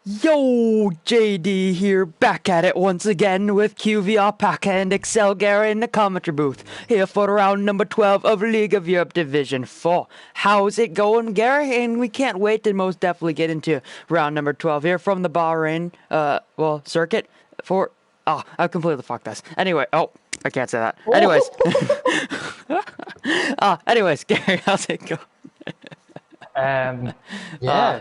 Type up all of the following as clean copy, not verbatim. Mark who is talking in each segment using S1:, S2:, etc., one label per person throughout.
S1: Yo, JD here, back at it once again with QV Alpaca and Excel Gary in the commentary booth, here for round number 12 of League of Europe Division 4. How's it going, Gary? And we can't wait to most definitely get into round number 12 here from the Bahrain, circuit for... Oh, I completely fucked this. Anyway, I can't say that. Anyways. Anyways, Gary, how's it going?
S2: Yeah,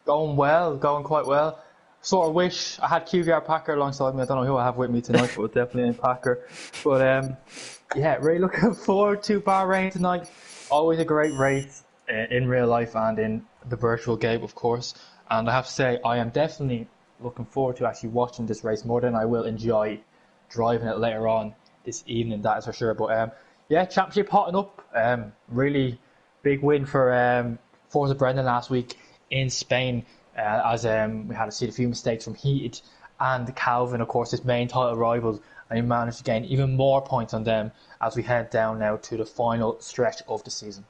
S2: going well, going quite well. Sort of wish I had QVR Packer alongside me. I don't know who I have with me tonight, but definitely in Packer. But yeah, really looking forward to Bahrain tonight. Always a great race in real life and in the virtual game, of course. And I have to say, I am definitely looking forward to actually watching this race more than I will enjoy driving it later on this evening, that is for sure. But yeah, championship hotting up. Really big win for Forza Brendan last week in Spain, as we had to see a few mistakes from Heated and Calvin, of course, his main title rivals, and he managed to gain even more points on them as we head down now to the final stretch of the season.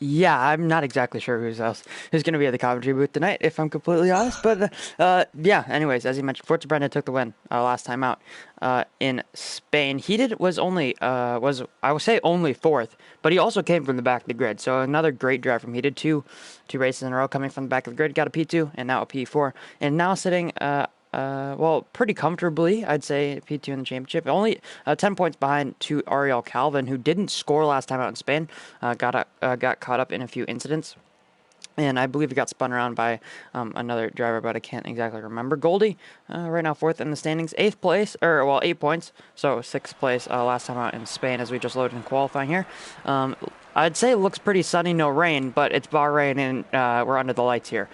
S1: Yeah, I'm not exactly sure who's going to be at the commentary booth tonight, if I'm completely honest. But yeah, anyways, as you mentioned, Forza Brendan took the win last time out in Spain. Heated was only I would say only fourth, but he also came from the back of the grid. So another great drive from Heated, two races in a row coming from the back of the grid. Got a P2 and now a P4, and now sitting pretty comfortably, I'd say, P2 in the championship. Only 10 points behind to Ariel Calvin, who didn't score last time out in Spain. Got caught up in a few incidents. And I believe he got spun around by another driver, but I can't exactly remember. Goldie, right now fourth in the standings, 8th place, 8 points, so 6th place last time out in Spain as we just loaded in qualifying here. I'd say it looks pretty sunny, no rain, but it's Bahrain and we're under the lights here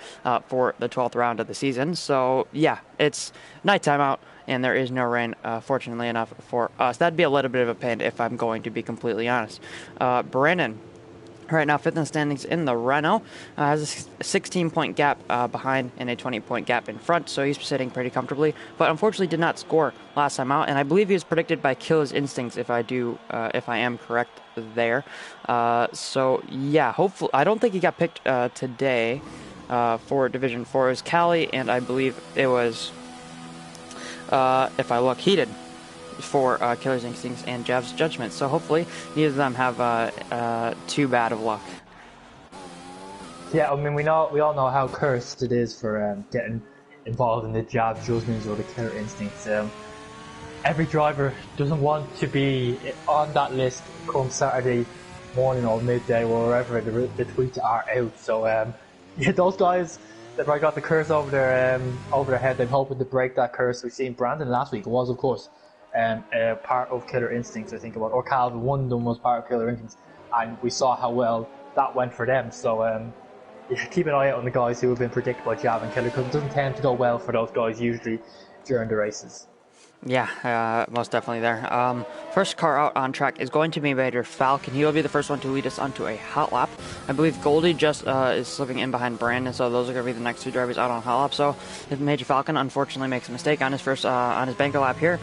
S1: for the 12th round of the season. So yeah, it's nighttime out and there is no rain, fortunately enough for us. That'd be a little bit of a pain if I'm going to be completely honest. Brandon, right now, fifth in the standings in the Renault, has a 16-point gap behind and a 20-point gap in front, so he's sitting pretty comfortably, but unfortunately did not score last time out, and I believe he was predicted by Killer's Instincts, if I am correct there. So yeah, hopefully, I don't think he got picked today for Division 4. It was Cali, and I believe it was, if I look, Heated for Killer's Instincts and Jav's Judgment. So hopefully neither of them have too bad of luck.
S2: Yeah, I mean, we all know how cursed it is for getting involved in the Jav's Judgments or the Killer Instincts. Every driver doesn't want to be on that list come Saturday morning or midday or wherever the tweets are out. So yeah, those guys that probably got the curse over their head, they're hoping to break that curse. We've seen Brandon last week was, of course, part of Killer Instincts, I think, or Calvin, one of them was part of Killer Instincts, and we saw how well that went for them. So yeah, keep an eye out on the guys who have been predicted by Jav and Killer, because it doesn't tend to go well for those guys usually during the races.
S1: Yeah, most definitely there. First car out on track is going to be Major Falcon. He will be the first one to lead us onto a hot lap. I believe Goldie just is slipping in behind Brandon, so those are going to be the next two drivers out on hot lap. So if Major Falcon unfortunately makes a mistake on his first on his banker lap here,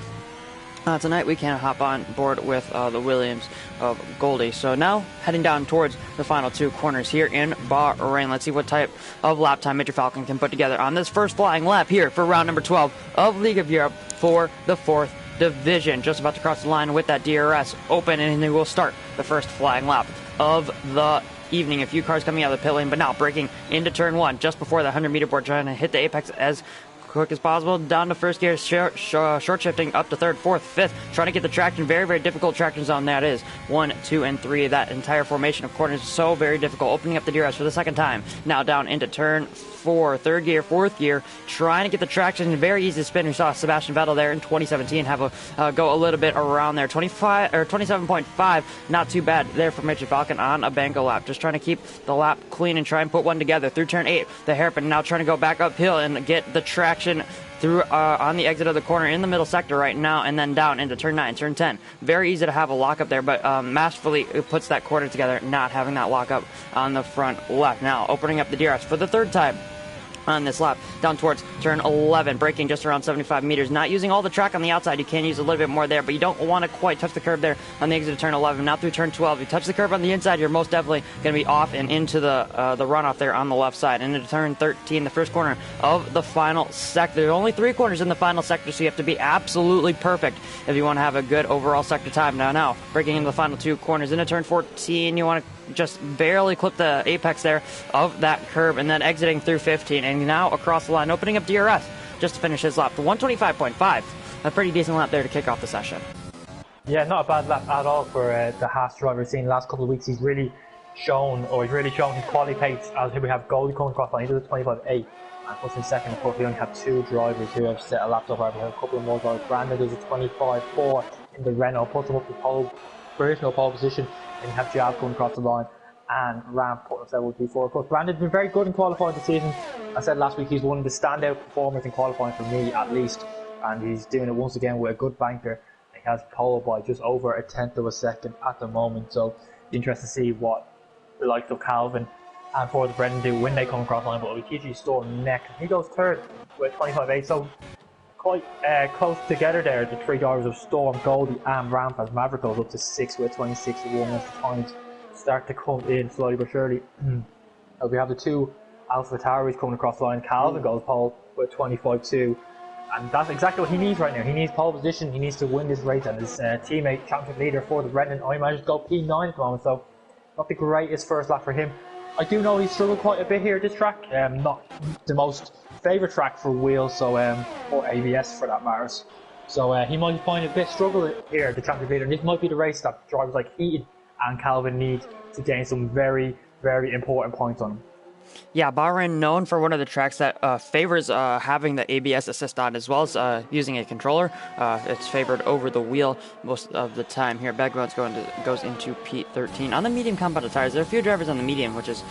S1: tonight we can hop on board with the Williams of Goldie. So now heading down towards the final two corners here in Bahrain. Let's see what type of lap time Major Falcon can put together on this first flying lap here for round number 12 of League of Europe for the 4th division. Just about to cross the line with that DRS open, and they will start the first flying lap of the evening. A few cars coming out of the pit lane, but now braking into turn 1 just before the 100-meter board, trying to hit the apex as quick as possible. Down to first gear, short shifting up to third, fourth, fifth, trying to get the traction. Very, very difficult traction zone that is. 1, 2, and 3. That entire formation of corners is so very difficult. Opening up the DRS for the second time. Now down into turn 4, third gear, fourth gear, trying to get the traction. Very easy to spin. We saw Sebastian Vettel there in 2017 have a go a little bit around there. 25 or 27.5, not too bad there for Mitchell Falcon on a bango lap. Just trying to keep the lap clean and try and put one together through turn 8. The hairpin now trying to go back uphill and get the traction through on the exit of the corner in the middle sector right now, and then down into turn 9, turn 10. Very easy to have a lockup there, but masterfully puts that corner together, not having that lockup on the front left. Now opening up the DRS for the third time on this lap, down towards turn 11, braking just around 75 meters, not using all the track on the outside. You can use a little bit more there, but you don't want to quite touch the curb there on the exit of turn 11. Now through turn 12, you touch the curb on the inside, you're most definitely going to be off and into the runoff there on the left side. And into turn 13, the first corner of the final sector. There are only 3 corners in the final sector, so you have to be absolutely perfect if you want to have a good overall sector time. Now, breaking into the final 2 corners, into turn 14, you want to just barely clip the apex there of that curb, and then exiting through 15, and now across the line, opening up DRS just to finish his lap to 125.5. A pretty decent lap there to kick off the session.
S2: Yeah, not a bad lap at all for the Haas driver. We've seen the last couple of weeks he's really shown his quality pace. As here we have Goldie coming across the line, he does a 25.8, and plus in second, of course, we only have 2 drivers who have set a lap so far. We have a couple of more drivers. Brandon does a 25.4 in the Renault, puts him up to provisional pole position. And you have Jab going across the line, and Ram putting himself up to P4. Of course, Brandon's been very good in qualifying this season. I said last week he's one of the standout performers in qualifying for me, at least, and he's doing it once again with a good banker. He has pole by just over a tenth of a second at the moment, so interesting to see what the likes of Calvin and Forza Brendan do when they come across the line. But Rikichi Storm next, he goes third with 25.8, so quite close together there. The 3 drivers of Storm, Goldie and Ramp, as Maverick goes up to 6 with 26.1 as the times start to come in slowly but surely. We have the 2 Alpha Tauris coming across the line. Calvin goes pole with 25.2, and that's exactly what he needs right now. He needs pole position, he needs to win this race, and his teammate, championship leader for the Brendan, I managed to go P9 at the moment, so not the greatest first lap for him. I do know he struggled quite a bit here at this track, not the most favourite track for wheels, so or ABS for that matter. So he might find a bit struggle here, the championship leader, and this might be the race that drivers like Heaton and Calvin need to gain some very, very important points on him.
S1: Yeah, Bahrain known for one of the tracks that favors having the ABS assist on, as well as using a controller. It's favored over the wheel most of the time here. Bagwell's goes into P13 on the medium compounded tires. There are a few drivers on the medium, which is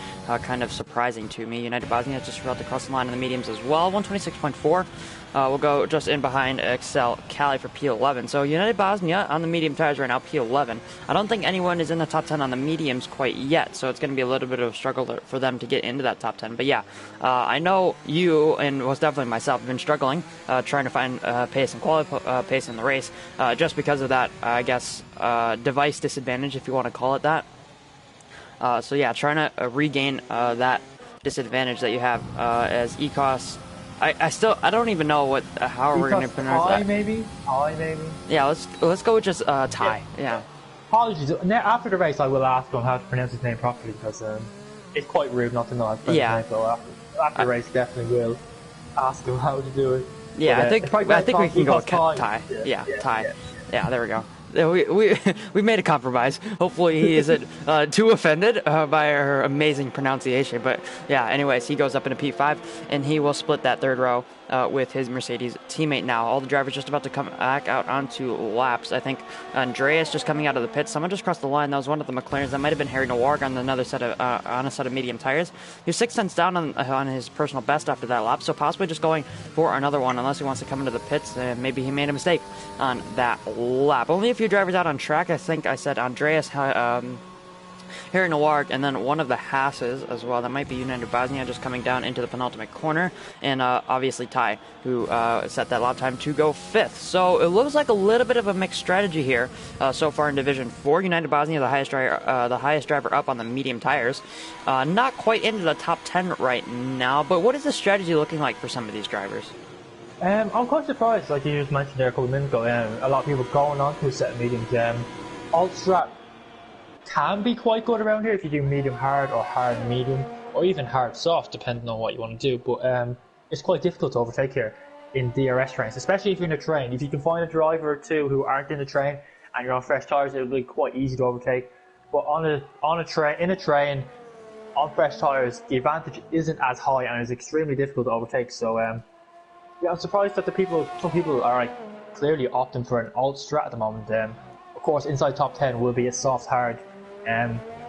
S1: kind of surprising to me. United Bosnia just about to cross the line on the mediums as well. 126.4. We'll go just in behind Excel Cali for P11. So United Bosnia on the medium tires right now, P11. I don't think anyone is in the top 10 on the mediums quite yet, so it's going to be a little bit of a struggle for them to get into that top 10. But yeah, I know you, and most definitely myself, have been struggling trying to find pace and pace in the race, just because of that, I guess, device disadvantage, if you want to call it that. So yeah, trying to regain that disadvantage that you have as ECOS. I don't even know how we're going to pronounce that.
S2: Maybe.
S1: Yeah, let's go with just Ty. Yeah.
S2: Apologies. After the race, I will ask him how to pronounce his name properly, because it's quite rude not to know how to pronounce his name. So after the race, definitely will ask him how to do it.
S1: Yeah,
S2: but,
S1: I think we can go with Ty. Yeah, Ty. Yeah, there we go. We made a compromise. Hopefully he isn't too offended by our amazing pronunciation. But yeah, anyways, he goes up into P5, and he will split that third row with his Mercedes teammate now. All the drivers just about to come back out onto laps. I think Andreas just coming out of the pits. Someone just crossed the line. That was one of the McLarens. That might have been Harry Noirg on another set of on a set of medium tires. He was 6 tenths down on his personal best after that lap, so possibly just going for another one unless he wants to come into the pits. Maybe he made a mistake on that lap. Only a few drivers out on track. I think I said Andreas, Harry Noirg, and then one of the Hasses as well. That might be United Bosnia just coming down into the penultimate corner. And obviously Ty, who set that lap time to go 5th. So it looks like a little bit of a mixed strategy here so far in Division 4. United Bosnia, the highest driver up on the medium tires. Not quite into the top 10 right now, but what is the strategy looking like for some of these drivers?
S2: I'm quite surprised, like you just mentioned there a couple of minutes ago. A lot of people going on to a set of mediums. Alt-Strat can be quite good around here if you do medium hard or hard medium, or even hard soft, depending on what you want to do. But it's quite difficult to overtake here in DRS trains, especially if you're in a train. If you can find a driver or two who aren't in the train and you're on fresh tires, it'll be quite easy to overtake. But in a train on fresh tires, the advantage isn't as high and it's extremely difficult to overtake. So yeah, I'm surprised that some people are like clearly opting for an alt strat at the moment. Of course, inside top 10 will be a soft hard.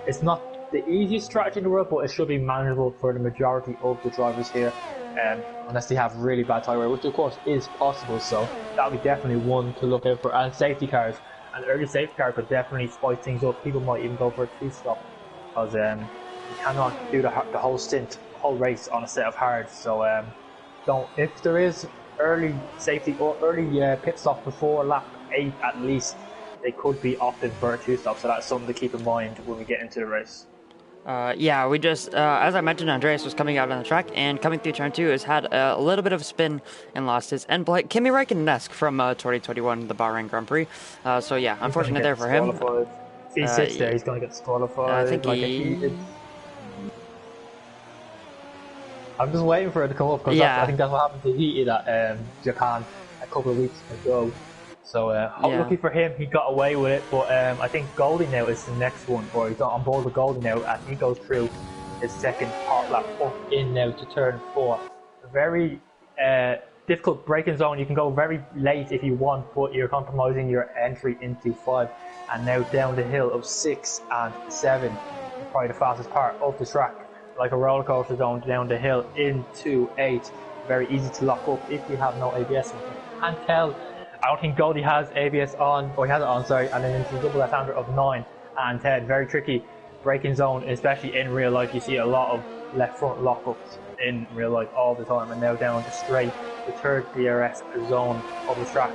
S2: It's not the easiest strategy in the world, but it should be manageable for the majority of the drivers here, unless they have really bad tyre wear, which of course is possible. So that'll be definitely one to look out for. And safety cars, an early safety car could definitely spice things up. People might even go for a 2-stop, because you cannot do the whole stint whole race on a set of hards. So don't, if there is early safety or early pit stop before lap 8 at least, they could be opted for a 2-stop. So that's something to keep in mind when we get into the race.
S1: Yeah, we just, as I mentioned, Andreas was coming out on the track, and coming through turn 2 has had a little bit of a spin and lost his end plate. Kimi Räikkönen-esque from 2021, the Bahrain Grand Prix. So yeah, unfortunate there for him.
S2: If he sits there, he's going to get disqualified.
S1: I think
S2: like I'm just waiting for it to come up, because I think that's what happened to Heated at Japan a couple of weeks ago. So lucky for him, he got away with it. But I think Goldie now is the next one, or he's on board with Goldie now, and he goes through his second hot lap up in now to turn 4. Very difficult braking zone. You can go very late if you want, but you're compromising your entry into 5. And now down the hill of 6 and 7, probably the fastest part of the track, like a roller coaster zone down the hill into 8. Very easy to lock up if you have no ABS. And tell, I don't think Goldie has ABS on, or he has it on, sorry, and then into the double left-hander of 9 and 10. Very tricky braking zone, especially in real life. You see a lot of left front lockups in real life all the time. And now down to straight, the third DRS zone of the track.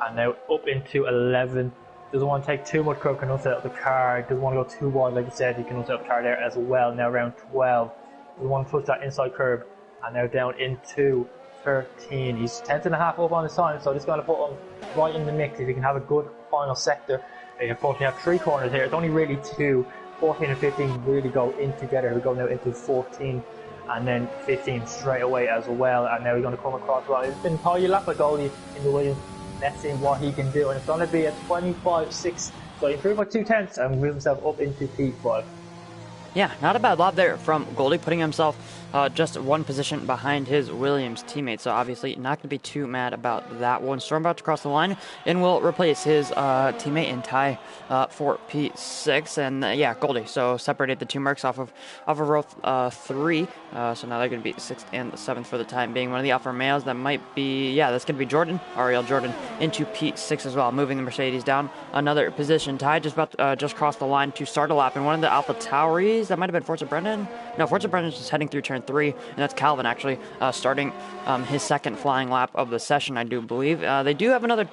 S2: And now up into 11. Doesn't want to take too much curb, can also set up the car. Doesn't want to go too wide, like you said, you can also set up the car there as well. Now around 12. Doesn't want to touch that inside curb. And now down into 13. He's 10th and a half up on his time, so just going to put him right in the mix if he can have a good final sector. They unfortunately have 3 corners here. It's only really 2. 14 and 15 really go in together. We go now into 14 and then 15 straight away as well. And now he's going to come across well. It's been Paul Yulapa Goldie in the Williams. Let's see what he can do. And it's going to be a 25.6. So he improved by 2/10 and moved himself up into P5.
S1: Yeah, not a bad lap there from Goldie, putting himself just one position behind his Williams teammate. So obviously not going to be too mad about that one. Storm about to cross the line and will replace his teammate in tie for P6. And yeah, Goldie. So separated the 2 marks off of row 3. So now they're going to be 6th and 7th for the time being. One of the Alfa Romeos that might be, that's going to be Jordan, Ariel Jordan, into P6 as well, moving the Mercedes down another position. Ty just crossed the line to start a lap, and one of the Alpha Tauris, that might have been Forza Brendan. No, Forza Brendan's just heading through turn 3, and that's Calvin actually starting his second flying lap of the session, I do believe. They do have enough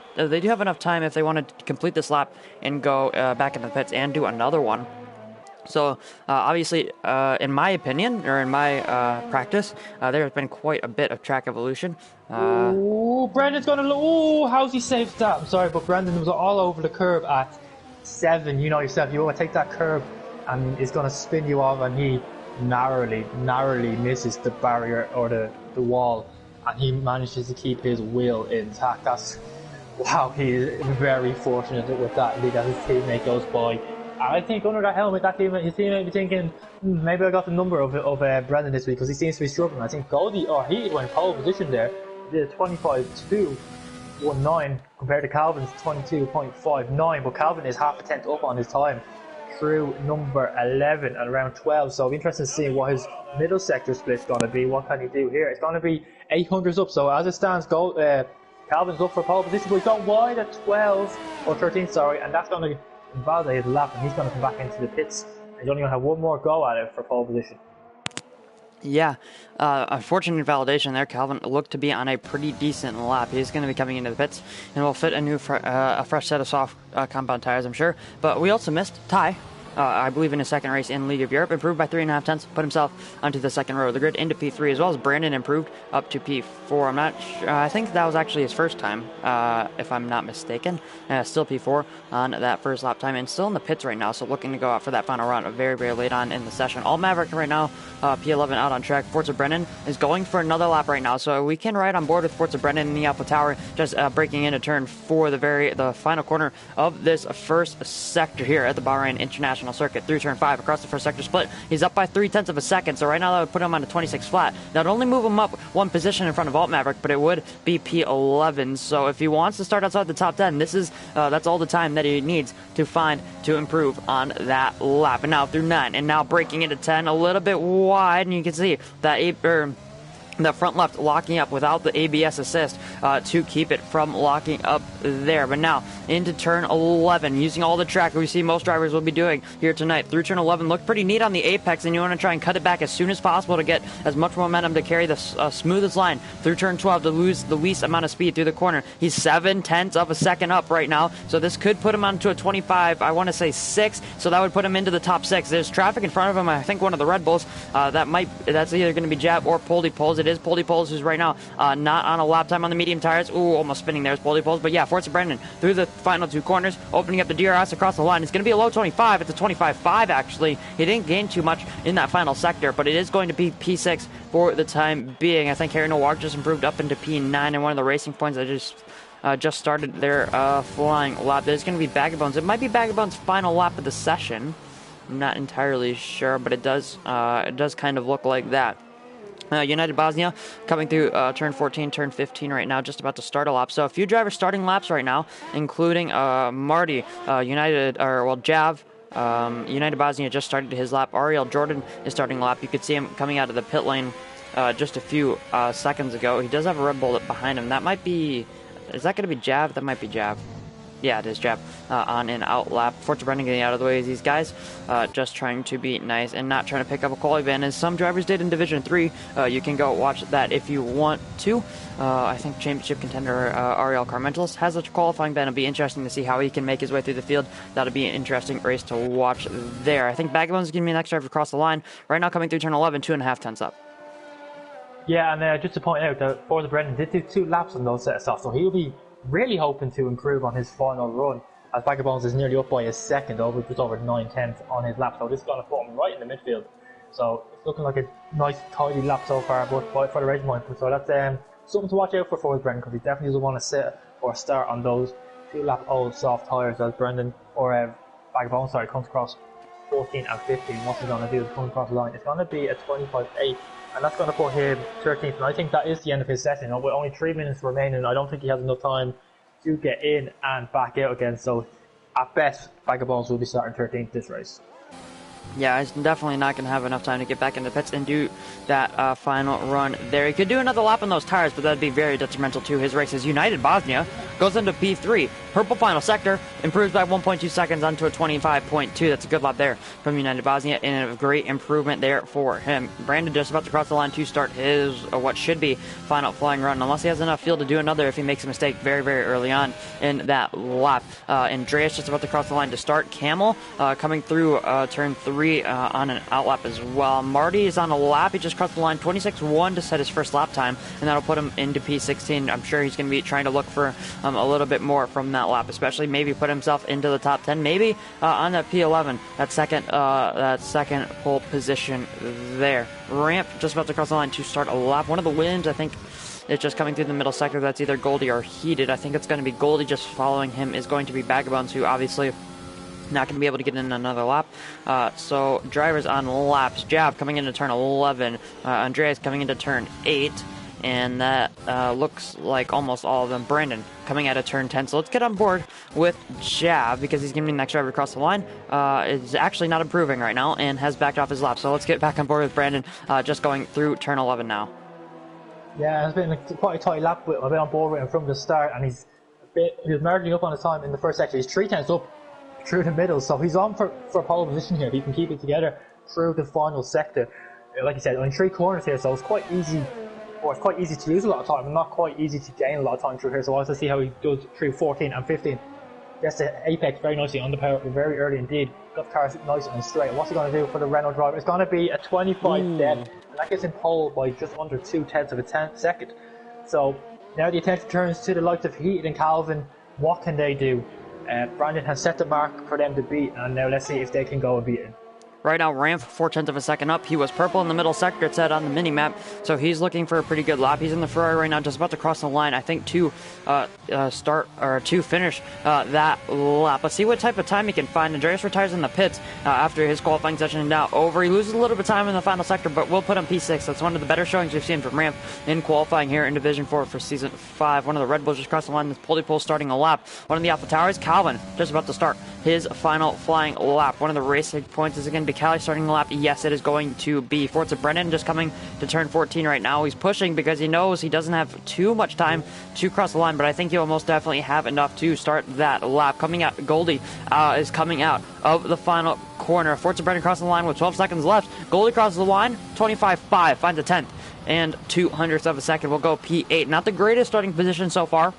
S1: time if they want to complete this lap and go back into the pits and do another one. So, obviously, in my opinion, or in my practice, there has been quite a bit of track evolution.
S2: Brendan's going to... how's he saved that? I'm sorry, but Brendan was all over the curb at 7. You know yourself, you want to take that curb and it's going to spin you off, and he narrowly misses the barrier or the wall, and he manages to keep his wheel intact. Wow, he is very fortunate with that, because his teammate goes by. I think under that helmet, his teammate be thinking, maybe I got the number of Brendan this week, because he seems to be struggling. I think Goldie, or he went pole position there, did a 25.219 compared to Calvin's 22.59, but Calvin is half a tenth up on his time through number 11 and around 12. So it'll be interesting to see what his middle sector split's going to be. What can he do here? It's going to be 800s up. So as it stands, Calvin's up for pole position, but he's got wide at 12 or 13, sorry, and that's going to invalidate his lap, and he's going to come back into the pits. He's only going to have one more go at it for pole position.
S1: Yeah, unfortunate invalidation there. Calvin looked to be on a pretty decent lap. He's going to be coming into the pits, and will fit a fresh set of soft compound tires, I'm sure. But we also missed Ty, I believe in his second race in League of Europe, improved by 3.5 tenths, put himself onto the second row of the grid into P3, as well as Brandon improved up to P4. I'm not sure, I think that was actually his first time, if I'm not mistaken. Still P4 on that first lap time, and still in the pits right now, so looking to go out for that final run very, very late on in the session. All Maverick right now, P11 out on track. Forza Brennan is going for another lap right now, so we can ride on board with Forza Brennan in the Alpha Tower, just breaking into turn 4, the final corner of this first sector here at the Bahrain International Circuit, through turn 5 across the first sector split. He's up by 0.3 of a second, so right now that would put him on a 26 flat. That would only move him up one position in front of Alt Maverick, but it would be P11. So if he wants to start outside the top 10, that's all the time that he needs to improve on that lap. And now through 9, and now breaking into 10, a little bit wide, and you can see that the front left locking up without the ABS assist to keep it from locking up there. But now into turn 11, using all the track we see most drivers will be doing here tonight. Through turn 11, look pretty neat on the apex, and you want to try and cut it back as soon as possible to get as much momentum to carry the smoothest line through turn 12 to lose the least amount of speed through the corner. He's 7/10 of a second up right now, so this could put him onto a 25, I want to say 6, so that would put him into the top 6. There's traffic in front of him. I think one of the Red Bulls, that's either going to be Jab or Poldy Poles. It is Poldy Poles who's right now not on a lap time on the medium tires. Ooh, almost spinning there is Poldy Poles. But yeah, Forza Brendan through the final 2 corners, opening up the DRS across the line. It's going to be a low 25. It's a 25.5 actually. He didn't gain too much in that final sector, but it is going to be P6 for the time being. I think Harry Noir just improved up into P9, and one of the racing points that just started their flying lap. There's going to be Vagabonds. It might be Vagabond's final lap of the session. I'm not entirely sure, but it does kind of look like that. United Bosnia coming through turn 14, turn 15 right now, just about to start a lap. So a few drivers starting laps right now, including Marty, Jav. United Bosnia just started his lap. Ariel Jordan is starting a lap. You could see him coming out of the pit lane just a few seconds ago. He does have a Red Bull behind him. That might be... Is that going to be Jav? That might be Jav. Yeah, it is Jab on an out lap. Forza Brendan getting out of the way of these guys, just trying to be nice and not trying to pick up a quality ban, as some drivers did in Division 3. You can go watch that if you want to. I think championship contender Ariel Carmentelis has a qualifying ban. It'll be interesting to see how he can make his way through the field. That'll be an interesting race to watch there. I think Vagabond's going to be the next driver across the line. Right now coming through turn 11, 2.5 tenths up.
S2: Yeah, and just to point out that Forza Brendan did do 2 laps on those set of stuff, so he'll be really hoping to improve on his final run, as Vagabonds is nearly up by a second, just over 9/10 on his lap, so this is going to put him right in the midfield. So it's looking like a nice tidy lap so far, but for the racing point. So that's something to watch out for Forza Brendan, because he definitely doesn't want to sit or start on those 2-lap old soft tyres as Brendan or Vagabond comes across 14 and 15. What's he going to do? Coming across the line, it's going to be a 25.8. And that's going to put him 13th, and I think that is the end of his session. With only 3 minutes remaining, I don't think he has enough time to get in and back out again. So, at best, Vagabonds will be starting 13th this race.
S1: Yeah, he's definitely not going to have enough time to get back into pits and do that final run there. He could do another lap on those tires, but that'd be very detrimental to his races. United Bosnia goes into P3. Purple final sector, improves by 1.2 seconds onto a 25.2. That's a good lap there from United Bosnia, and a great improvement there for him. Brandon just about to cross the line to start his, what should be, final flying run, unless he has enough fuel to do another if he makes a mistake very, very early on in that lap. Andreas just about to cross the line to start. Camel coming through turn 3 on an out lap as well. Marty is on a lap. He just crossed the line 26.1 to set his first lap time, and that'll put him into P16. I'm sure he's going to be trying to look for a little bit more from that lap, especially maybe put himself into the top 10, maybe on that P11, that second pole position there. Ramp just about to cross the line to start a lap. One of the wins, I think, is just coming through the middle sector. That's either Goldie or Heated. I think it's going to be Goldie. Just following him is going to be Vagabonds, who obviously not going to be able to get in another lap. So drivers on laps. Jab coming into turn 11. Andreas coming into turn 8. And that looks like almost all of them. Brandon coming out of turn 10. So let's get on board with Jab, because he's going to be the next driver across the line. Is actually not improving right now and has backed off his lap. So let's get back on board with Brandon, just going through turn 11 now.
S2: Yeah, it's been quite a tight lap. I've been on board with him from the start, and he was merging up on his time in the first section. He's 3/10 up through the middle, so he's on for pole position here. If he can keep it together through the final sector. Like you said, only 3 corners here, so it's quite easy. Or it's quite easy to lose a lot of time, and not quite easy to gain a lot of time through here. So I want to see how he does through 14 and 15. Gets the apex very nicely on the power very early indeed. Got the car nice and straight. What's he going to do for the Renault driver? It's going to be a 25 dead, and that gets him pole by just under 2/10 of a second. So now the attention turns to the likes of Heaton and Calvin. What can they do? Brandon has set the mark for them to beat, and now let's see if they can go and beat him.
S1: Right now, Ramp 0.4 of a second up. He was purple in the middle sector, it said on the mini-map, so he's looking for a pretty good lap. He's in the Ferrari right now, just about to cross the line, I think, to finish that lap. Let's see what type of time he can find. Andreas retires in the pits after his qualifying session is now over. He loses a little bit of time in the final sector, but we'll put him P6. That's one of the better showings we've seen from Ramp in qualifying here in Division 4 for Season 5. One of the Red Bulls just crossed the line. This Poldy Pole starting a lap. One of the Alpha Towers, Calvin, just about to start his final flying lap. One of the racing points is going to be Callie starting the lap. Yes, it is going to be Forza Brennan just coming to turn 14 right now. He's pushing because he knows he doesn't have too much time to cross the line, but I think he'll most definitely have enough to start that lap. Coming out, Goldie is coming out of the final corner. Forza Brennan crossing the line with 12 seconds left. Goldie crosses the line, 25.5, finds a 10th. And 200ths of a second will go P8. Not the greatest starting position so far.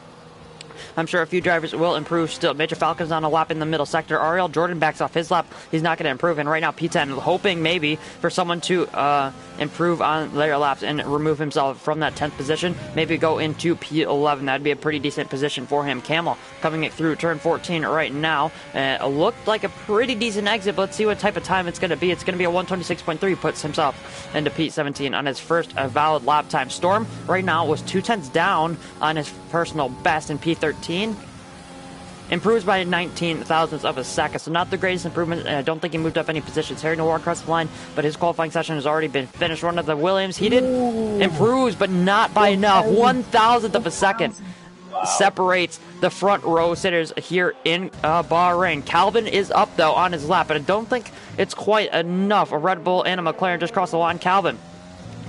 S1: I'm sure a few drivers will improve still. Major Falcon's on a lap in the middle sector. Ariel Jordan backs off his lap. He's not going to improve. And right now, P10, hoping maybe for someone to improve on their laps and remove himself from that 10th position. Maybe go into P11. That'd be a pretty decent position for him. Camel coming through turn 14 right now. Looked like a pretty decent exit, but let's see what type of time it's going to be. It's going to be a 126.3. Puts himself into P17 on his first valid lap time. Storm right now was 2/10 down on his personal best in P13. Improves by 19 thousandths of a second, so not the greatest improvement. I don't think he moved up any positions. Harry Noir across the line, but his qualifying session has already been finished. One of the Williams, he did improves, but not by enough. 1,000th of a second separates the front row sitters here in Bahrain. Calvin is up though on his lap, but I don't think it's quite enough. A Red Bull and a McLaren just crossed the line. Calvin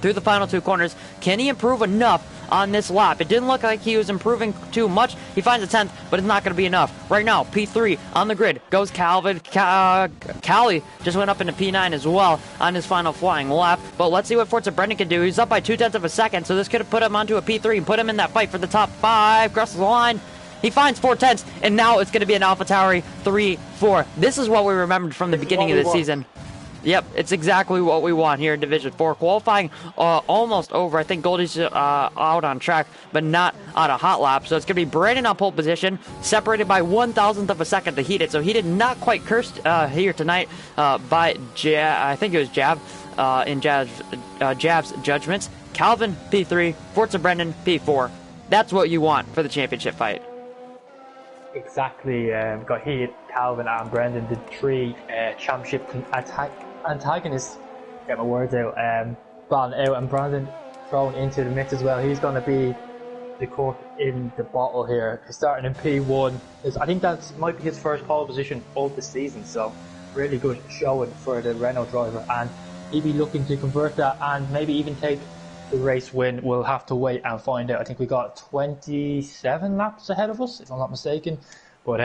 S1: through the final two corners. Can he improve enough on this lap? It didn't look like he was improving too much. He finds a 10th, but it's not going to be enough. Right now, P3 on the grid goes Calvin. Callie just went up into P9 as well on his final flying lap. But let's see what Forza Brendan can do. He's up by 2/10 of a second, so this could have put him onto a P3 and put him in that fight for the top 5. Crosses the line. He finds 4/10, and now it's going to be an AlphaTauri 3-4. This is what we remembered from the beginning of the season. Yep, it's exactly what we want here in Division 4. Qualifying almost over. I think Goldie's out on track, but not on a hot lap. So it's going to be Brandon on pole position, separated by 1,000th of a second to Heated. So he did not quite curse here tonight by I think it was Jav in Jav's judgments. Calvin, P3, Forza Brendan, P4. That's what you want for the championship fight.
S2: Exactly. Got Heated, Calvin, and Brendan, the three championship antagonists. Get my words out. Ban out, and Brandon thrown into the mix as well. He's going to be the cork in the bottle here. He's starting in P1. I think that might be his first pole position of the season, so really good showing for the Renault driver, and he'll be looking to convert that and maybe even take the race win. We'll have to wait and find out. I think we got 27 laps ahead of us, if I'm not mistaken. But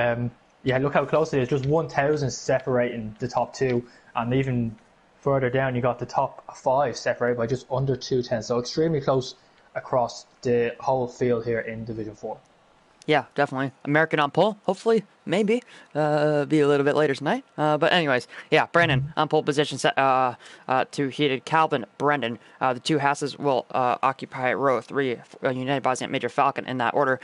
S2: yeah, look how close it is. Just 1,000 separating the top two, and even further down you got the top 5 separated by just under 2/10. So extremely close across the whole field here in Division 4.
S1: Yeah, definitely. American on pole, hopefully, maybe. Be a little bit later tonight. But anyways, yeah, Brandon on pole position set to Heated. Calvin, Brendan. The two Hasses will occupy row 3. United Bosnian Major Falcon in that order.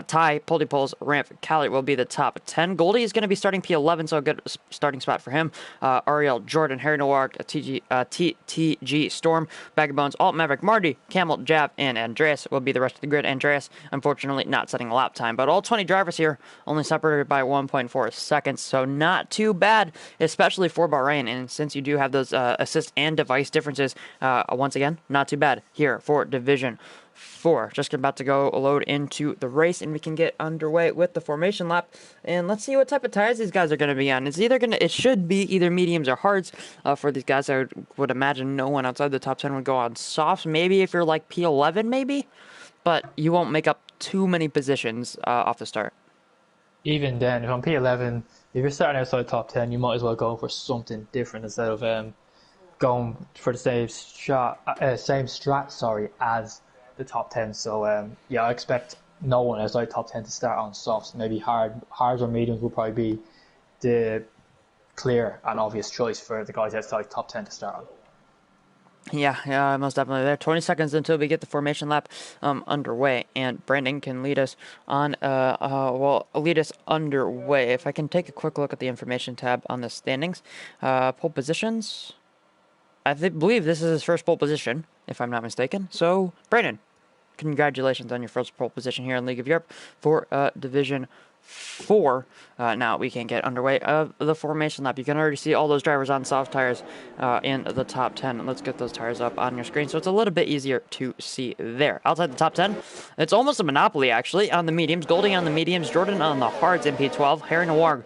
S1: Ty, Poldy Poles, Ramp, Callie will be the top 10. Goldie is going to be starting P11, so a good starting spot for him. Ariel, Jordan, Harry Noir, TG, Storm, Bag of Bones, Alt Maverick, Marty, Camel, Jav, and Andreas will be the rest of the grid. Andreas, unfortunately, not setting a lap time. But all 20 drivers here only separated by 1.4 seconds, so not too bad, especially for Bahrain. And since you do have those assist and device differences, once again, not too bad here for Division 4. Just about to go load into the race, and we can get underway with the formation lap. And let's see what type of tires these guys are going to be on. It should be either mediums or hards for these guys. I would imagine no one outside the top 10 would go on softs. Maybe if you're like P11, maybe, but you won't make up too many positions off the start.
S2: Even then, if I'm P11, if you're starting outside top 10, you might as well go for something different instead of going for the same strat as the top 10. So yeah, I expect no one outside top 10 to start on softs. Maybe hards or mediums will probably be the clear and obvious choice for the guys outside top 10 to start on.
S1: Yeah, most definitely there. 20 seconds until we get the formation lap underway, and Brandon can lead us on. Lead us underway. If I can take a quick look at the information tab on the standings, pole positions. I believe this is his first pole position, if I'm not mistaken. So, Brandon, congratulations on your first pole position here in League of Europe for Division 4. Now we can get underway of the formation lap. You can already see all those drivers on soft tires in the top 10. Let's get those tires up on your screen so it's a little bit easier to see there. Outside the top 10, it's almost a monopoly actually on the mediums. Goldie on the mediums, Jordan on the hards in P12, Harry Noir,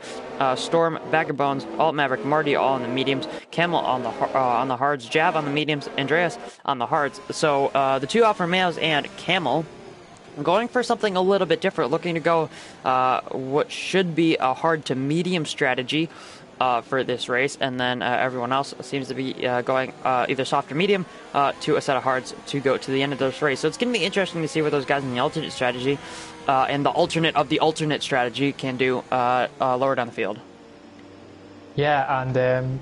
S1: Storm, Vagabonds, Alt Maverick, Marty all on the mediums, Camel on the hards, Jav on the mediums, Andreas on the hards. So the two Alfa Romeos and Camel going for something a little bit different, looking to go what should be a hard to medium strategy for this race, and then everyone else seems to be going either soft or medium to a set of hards to go to the end of this race. So it's going to be interesting to see what those guys in the alternate strategy and the alternate of the alternate strategy can do lower down the field.
S2: Yeah, and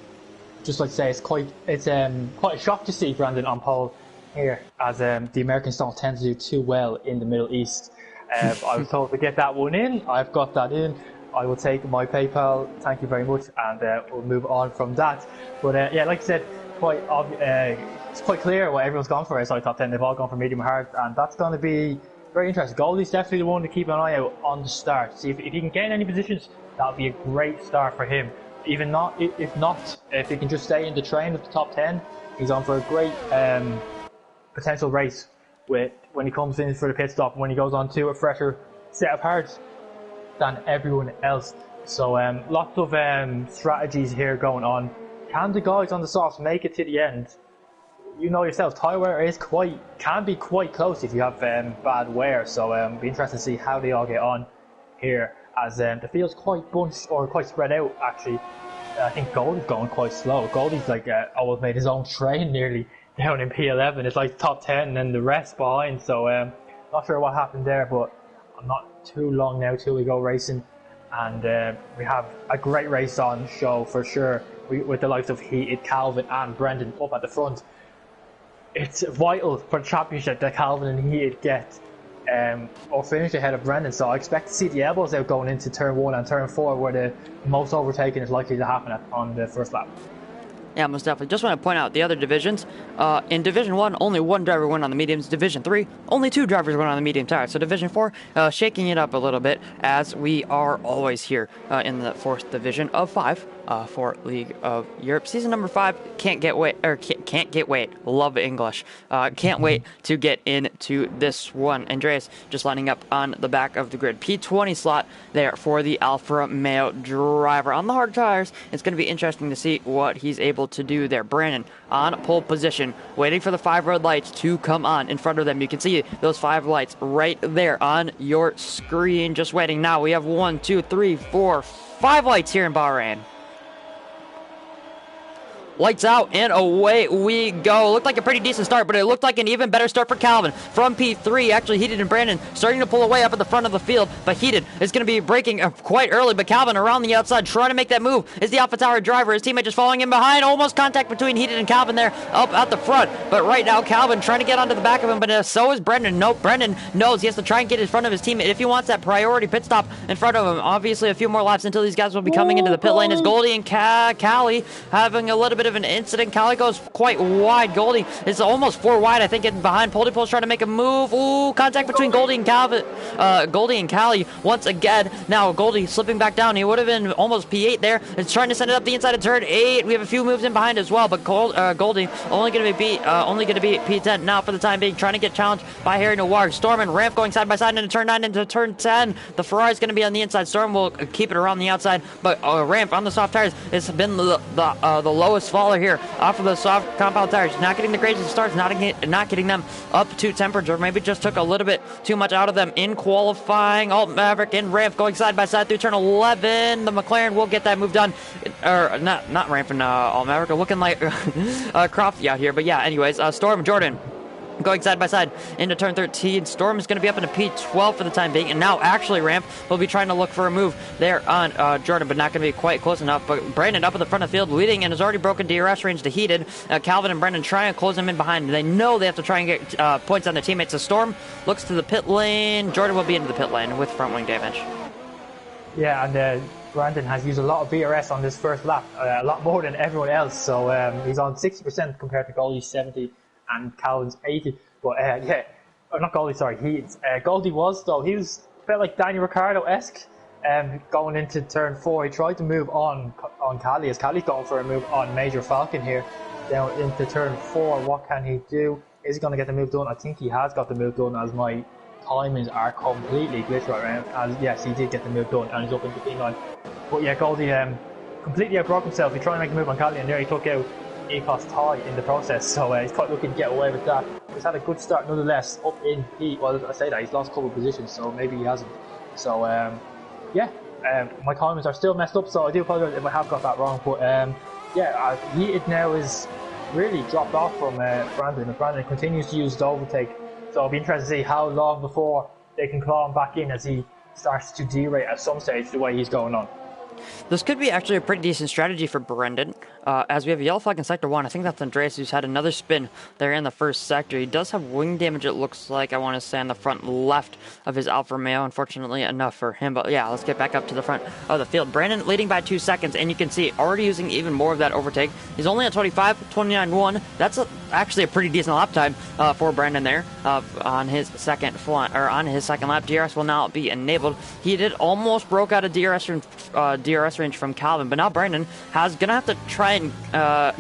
S2: just like to say, it's quite a shock to see Brandon on pole here, as the Americans don't tend to do too well in the Middle East. I was told to get that one in. I've got that in. I will take my PayPal. Thank you very much, and we'll move on from that. But yeah, like I said, it's quite clear what everyone's gone for outside top 10. They've all gone for medium hard, and that's going to be very interesting. Goldie's definitely the one to keep an eye out on the start. See if he can gain any positions. That would be a great start for him. If he can just stay in the train of the top 10, he's on for a great potential race when he comes in for the pit stop, when he goes on to a fresher set of hards than everyone else. So lots of strategies here going on. Can the guys on the softs make it to the end? You know yourself, tire wear can be quite close if you have bad wear. So it'll be interesting to see how they all get on here, as the field's quite bunched or quite spread out actually. I think Goldie's going quite slow. Goldie's like almost made his own train nearly down in P11. It's like top 10 and the rest behind. So not sure what happened there, but I'm not too long now till we go racing, and we have a great race on show for sure with the likes of Heated, Calvin and Brendan up at the front. It's vital for the championship that Calvin and Heated get or finish ahead of Brendan, so I expect to see the elbows out going into turn 1 and turn 4, where the most overtaking is likely to happen on the first lap.
S1: Yeah, most definitely. Just want to point out the other divisions. In Division 1, only one driver went on the mediums. Division 3, only 2 drivers went on the medium tires. So Division 4, shaking it up a little bit, as we are always here in the 4th division of 5 for League of Europe. Season number 5, can't get wait. Love English. Can't wait to get into this one. Andreas just lining up on the back of the grid. P20 slot there for the Alfa Romeo driver. On the hard tires, it's going to be interesting to see what he's able to do there. Brandon on pole position, waiting for the 5 red lights to come on in front of them. You can see those 5 lights right there on your screen, just waiting. Now we have 1, 2, 3, 4, 5 lights here in Bahrain. Lights out, and away we go. Looked like a pretty decent start, but it looked like an even better start for Calvin. From P3, actually, Heated and Brandon starting to pull away up at the front of the field, but Heated is going to be braking quite early, but Calvin around the outside trying to make that move is the Alpha Tower driver. His teammate just following him behind. Almost contact between Heated and Calvin there up at the front, but right now Calvin trying to get onto the back of him, but so is Brendan. Nope, Brendan knows he has to try and get in front of his teammate if he wants that priority pit stop in front of him. Obviously, a few more laps until these guys will be coming into the pit lane, as Goldie and Callie having a little bit of an incident. Callie goes quite wide. Goldie is almost 4 wide, I think, getting behind. Poldypole's trying to make a move. Ooh, contact between Goldie and Goldie and Callie once again. Now Goldie slipping back down. He would have been almost P8 there. It's trying to send it up the inside of turn 8. We have a few moves in behind as well, but Goldie only going to be P10 now for the time being, trying to get challenged by Harry Noir. Storm and Ramp going side by side into turn 9 into turn 10. The Ferrari's going to be on the inside. Storm will keep it around the outside, but Ramp on the soft tires has been the lowest faller here off of the soft compound tires. Not getting the greatest starts, not getting them up to temperature. Maybe just took a little bit too much out of them in qualifying. Alt Maverick and Ramp going side by side through turn 11. The McLaren will get that move done. Or not Ramp and Alt Maverick are looking like Crofty out here. But yeah, anyways, Storm, Jordan going side by side into turn 13. Storm is going to be up in a P12 for the time being, and now actually Ramp will be trying to look for a move there on Jordan, but not going to be quite close enough. But Brandon up in the front of the field leading and has already broken DRS range to Heated. Calvin and Brendan trying to close him in behind. They know they have to try and get points on their teammates. So Storm looks to the pit lane. Jordan will be into the pit lane with front wing damage.
S2: Yeah, and Brandon has used a lot of DRS on this first lap, a lot more than everyone else. So he's on 60% compared to Goldie's 70 and Calvin's 80. But not Goldie, sorry, Goldie was, though, he felt like Danny Ricciardo-esque Going into turn 4, he tried to move on Cali, as Cali's going for a move on Major Falcon here. Down into turn 4, what can he do? Is he going to get the move done? I think he has got the move done, as my timings are completely glitched right around. As yes, he did get the move done, and he's up into P9. But yeah, Goldie completely outbroke himself. He tried to make a move on Cali, and there he took out Ecos Ty in the process. So he's quite lucky to get away with that. He's had a good start nonetheless up in P. Well, I say that he's lost a couple of positions, so maybe he hasn't. So yeah, my timings are still messed up, so I do apologise if I have got that wrong. But yeah, Heated now is really dropped off from Brandon, and Brandon continues to use the overtake. So I'll be interested to see how long before they can claw him back in as he starts to derate at some stage the way he's going on.
S1: This could be actually a pretty decent strategy for Brendan, as we have a yellow flag in Sector 1. I think that's Andreas, who's had another spin there in the first sector. He does have wing damage, it looks like, I want to say, on the front left of his Alfa Romeo. Unfortunately enough for him, but yeah, let's get back up to the front of the field. Brandon leading by 2 seconds, and you can see already using even more of that overtake. He's only at 29.1. That's actually a pretty decent lap time for Brandon there on his second lap. DRS will now be enabled. He did almost broke out of DRS range from Calvin, but now Brandon gonna have to try and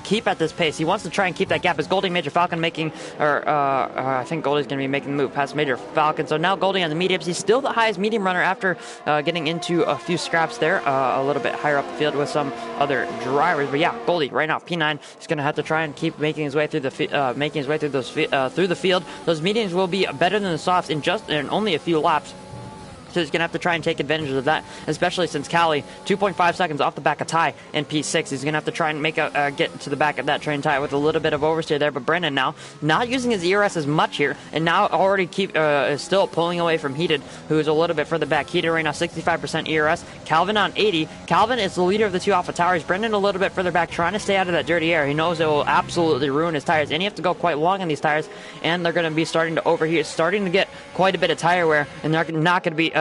S1: keep at this pace. He wants to try and keep that gap. As Goldie, Major Falcon making, I think Goldie's gonna be making the move past Major Falcon. So now Goldie on the mediums. He's still the highest medium runner after getting into a few scraps there, a little bit higher up the field with some other drivers. But yeah, Goldie right now P9. He's gonna have to try and keep making his way through the field. Those mediums will be better than the softs in only a few laps. So he's going to have to try and take advantage of that, especially since Cali, 2.5 seconds off the back of Ty in P6. He's going to have to try and make get to the back of that train Ty with a little bit of oversteer there. But Brennan now not using his ERS as much here, and now already is still pulling away from Heated, who's a little bit further back. Heated right now 65% ERS. Calvin on 80. Calvin is the leader of the two Alpha Towers. Brendan a little bit further back, trying to stay out of that dirty air. He knows it will absolutely ruin his tires, and you have to go quite long on these tires, and they're going to be starting to overheat, starting to get quite a bit of tire wear, and they're not going to be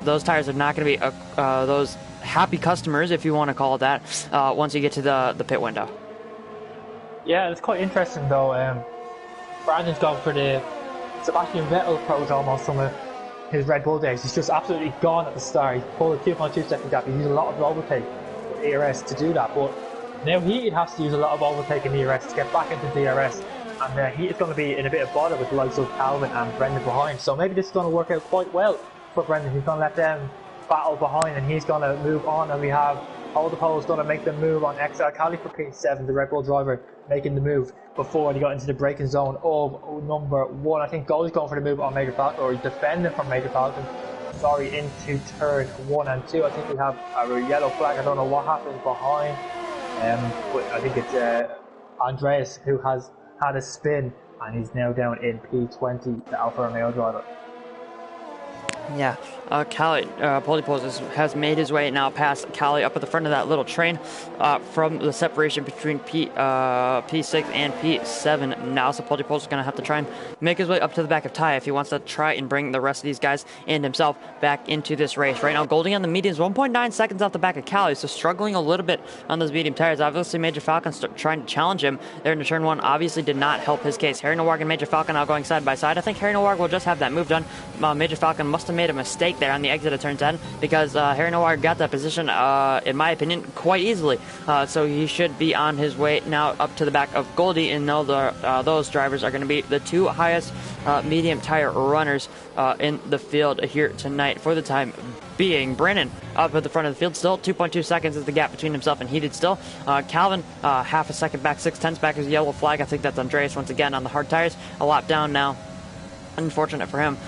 S1: those tires are not going to be those happy customers, if you want to call it that, once you get to the pit window.
S2: Yeah, it's quite interesting though. Brandon's gone for the Sebastian Vettel approach almost from his Red Bull days. He's just absolutely gone at the start. He pulled a 2.2 second gap. He used a lot of overtake with ERS to do that, but now he has to use a lot of overtake in ERS to get back into DRS. And he is going to be in a bit of bother with the likes of Calvin and Brendan behind. So maybe this is going to work out quite well for Brendan. He's going to let them battle behind, and he's going to move on. And we have Oldapole is going to make the move on XL Cali for P7, the Red Bull driver, making the move before he got into the braking zone of number 1. I think Goldie's going for the move on Major Falcon, or he's defending from Major Falcon. Sorry, into turn 1 and 2. I think we have a yellow flag. I don't know what happened behind, but I think it's Andreas who has had a spin, and he's now down in P20, the Alfa Romeo driver.
S1: Yeah, Cali, Polypose has made his way now past Cali up at the front of that little train from the separation between P6 and P7 now. So Polypose is going to have to try and make his way up to the back of Ty if he wants to try and bring the rest of these guys and himself back into this race. Right now, Goldie on the mediums, 1.9 seconds off the back of Cali, so struggling a little bit on those medium tires. Obviously, Major Falcon trying to challenge him there into turn 1 obviously did not help his case. Harry Noirg and Major Falcon now going side by side. I think Harry Noirg will just have that move done. Major Falcon must have made a mistake there on the exit of turn 10 because Harry Noir got that position, in my opinion, quite easily. So he should be on his way now up to the back of Goldie, and know those drivers are going to be the two highest medium tire runners in the field here tonight for the time being. Brennan up at the front of the field still. 2.2 seconds is the gap between himself and Heated still. Calvin half a second back, 6/10 back is yellow flag. I think that's Andreas once again on the hard tires. A lap down now. Unfortunate for him,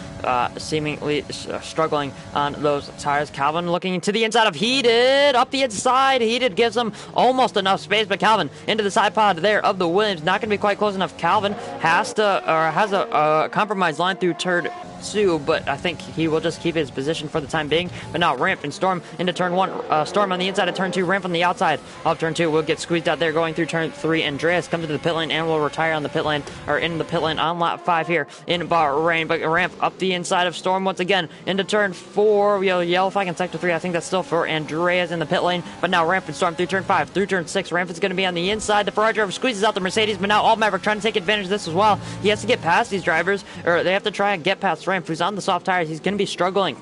S1: seemingly struggling on those tires. Calvin looking to the inside of Heated, up the inside. Heated gives him almost enough space, but Calvin into the side pod there of the Williams. Not going to be quite close enough. Calvin has a compromised line through turn 2, but I think he will just keep his position for the time being. But now Ramp and Storm into turn 1. Storm on the inside of turn 2. Ramp on the outside of turn 2 will get squeezed out there going through turn 3. Andreas comes into the pit lane and will retire on the pit lane, or in the pit lane on lap 5 here in Bahrain. But Ramp up the inside of Storm once again into turn 4. We have a yellow flag in sector 3. I think that's still for Andreas in the pit lane. But now Ramp and Storm through turn 5. Through turn 6, Ramp is going to be on the inside. The Ferrari driver squeezes out the Mercedes, but now All Maverick trying to take advantage of this as well. He has to get past these drivers, or they have to try and get past Ramp, who's on the soft tires. He's going to be struggling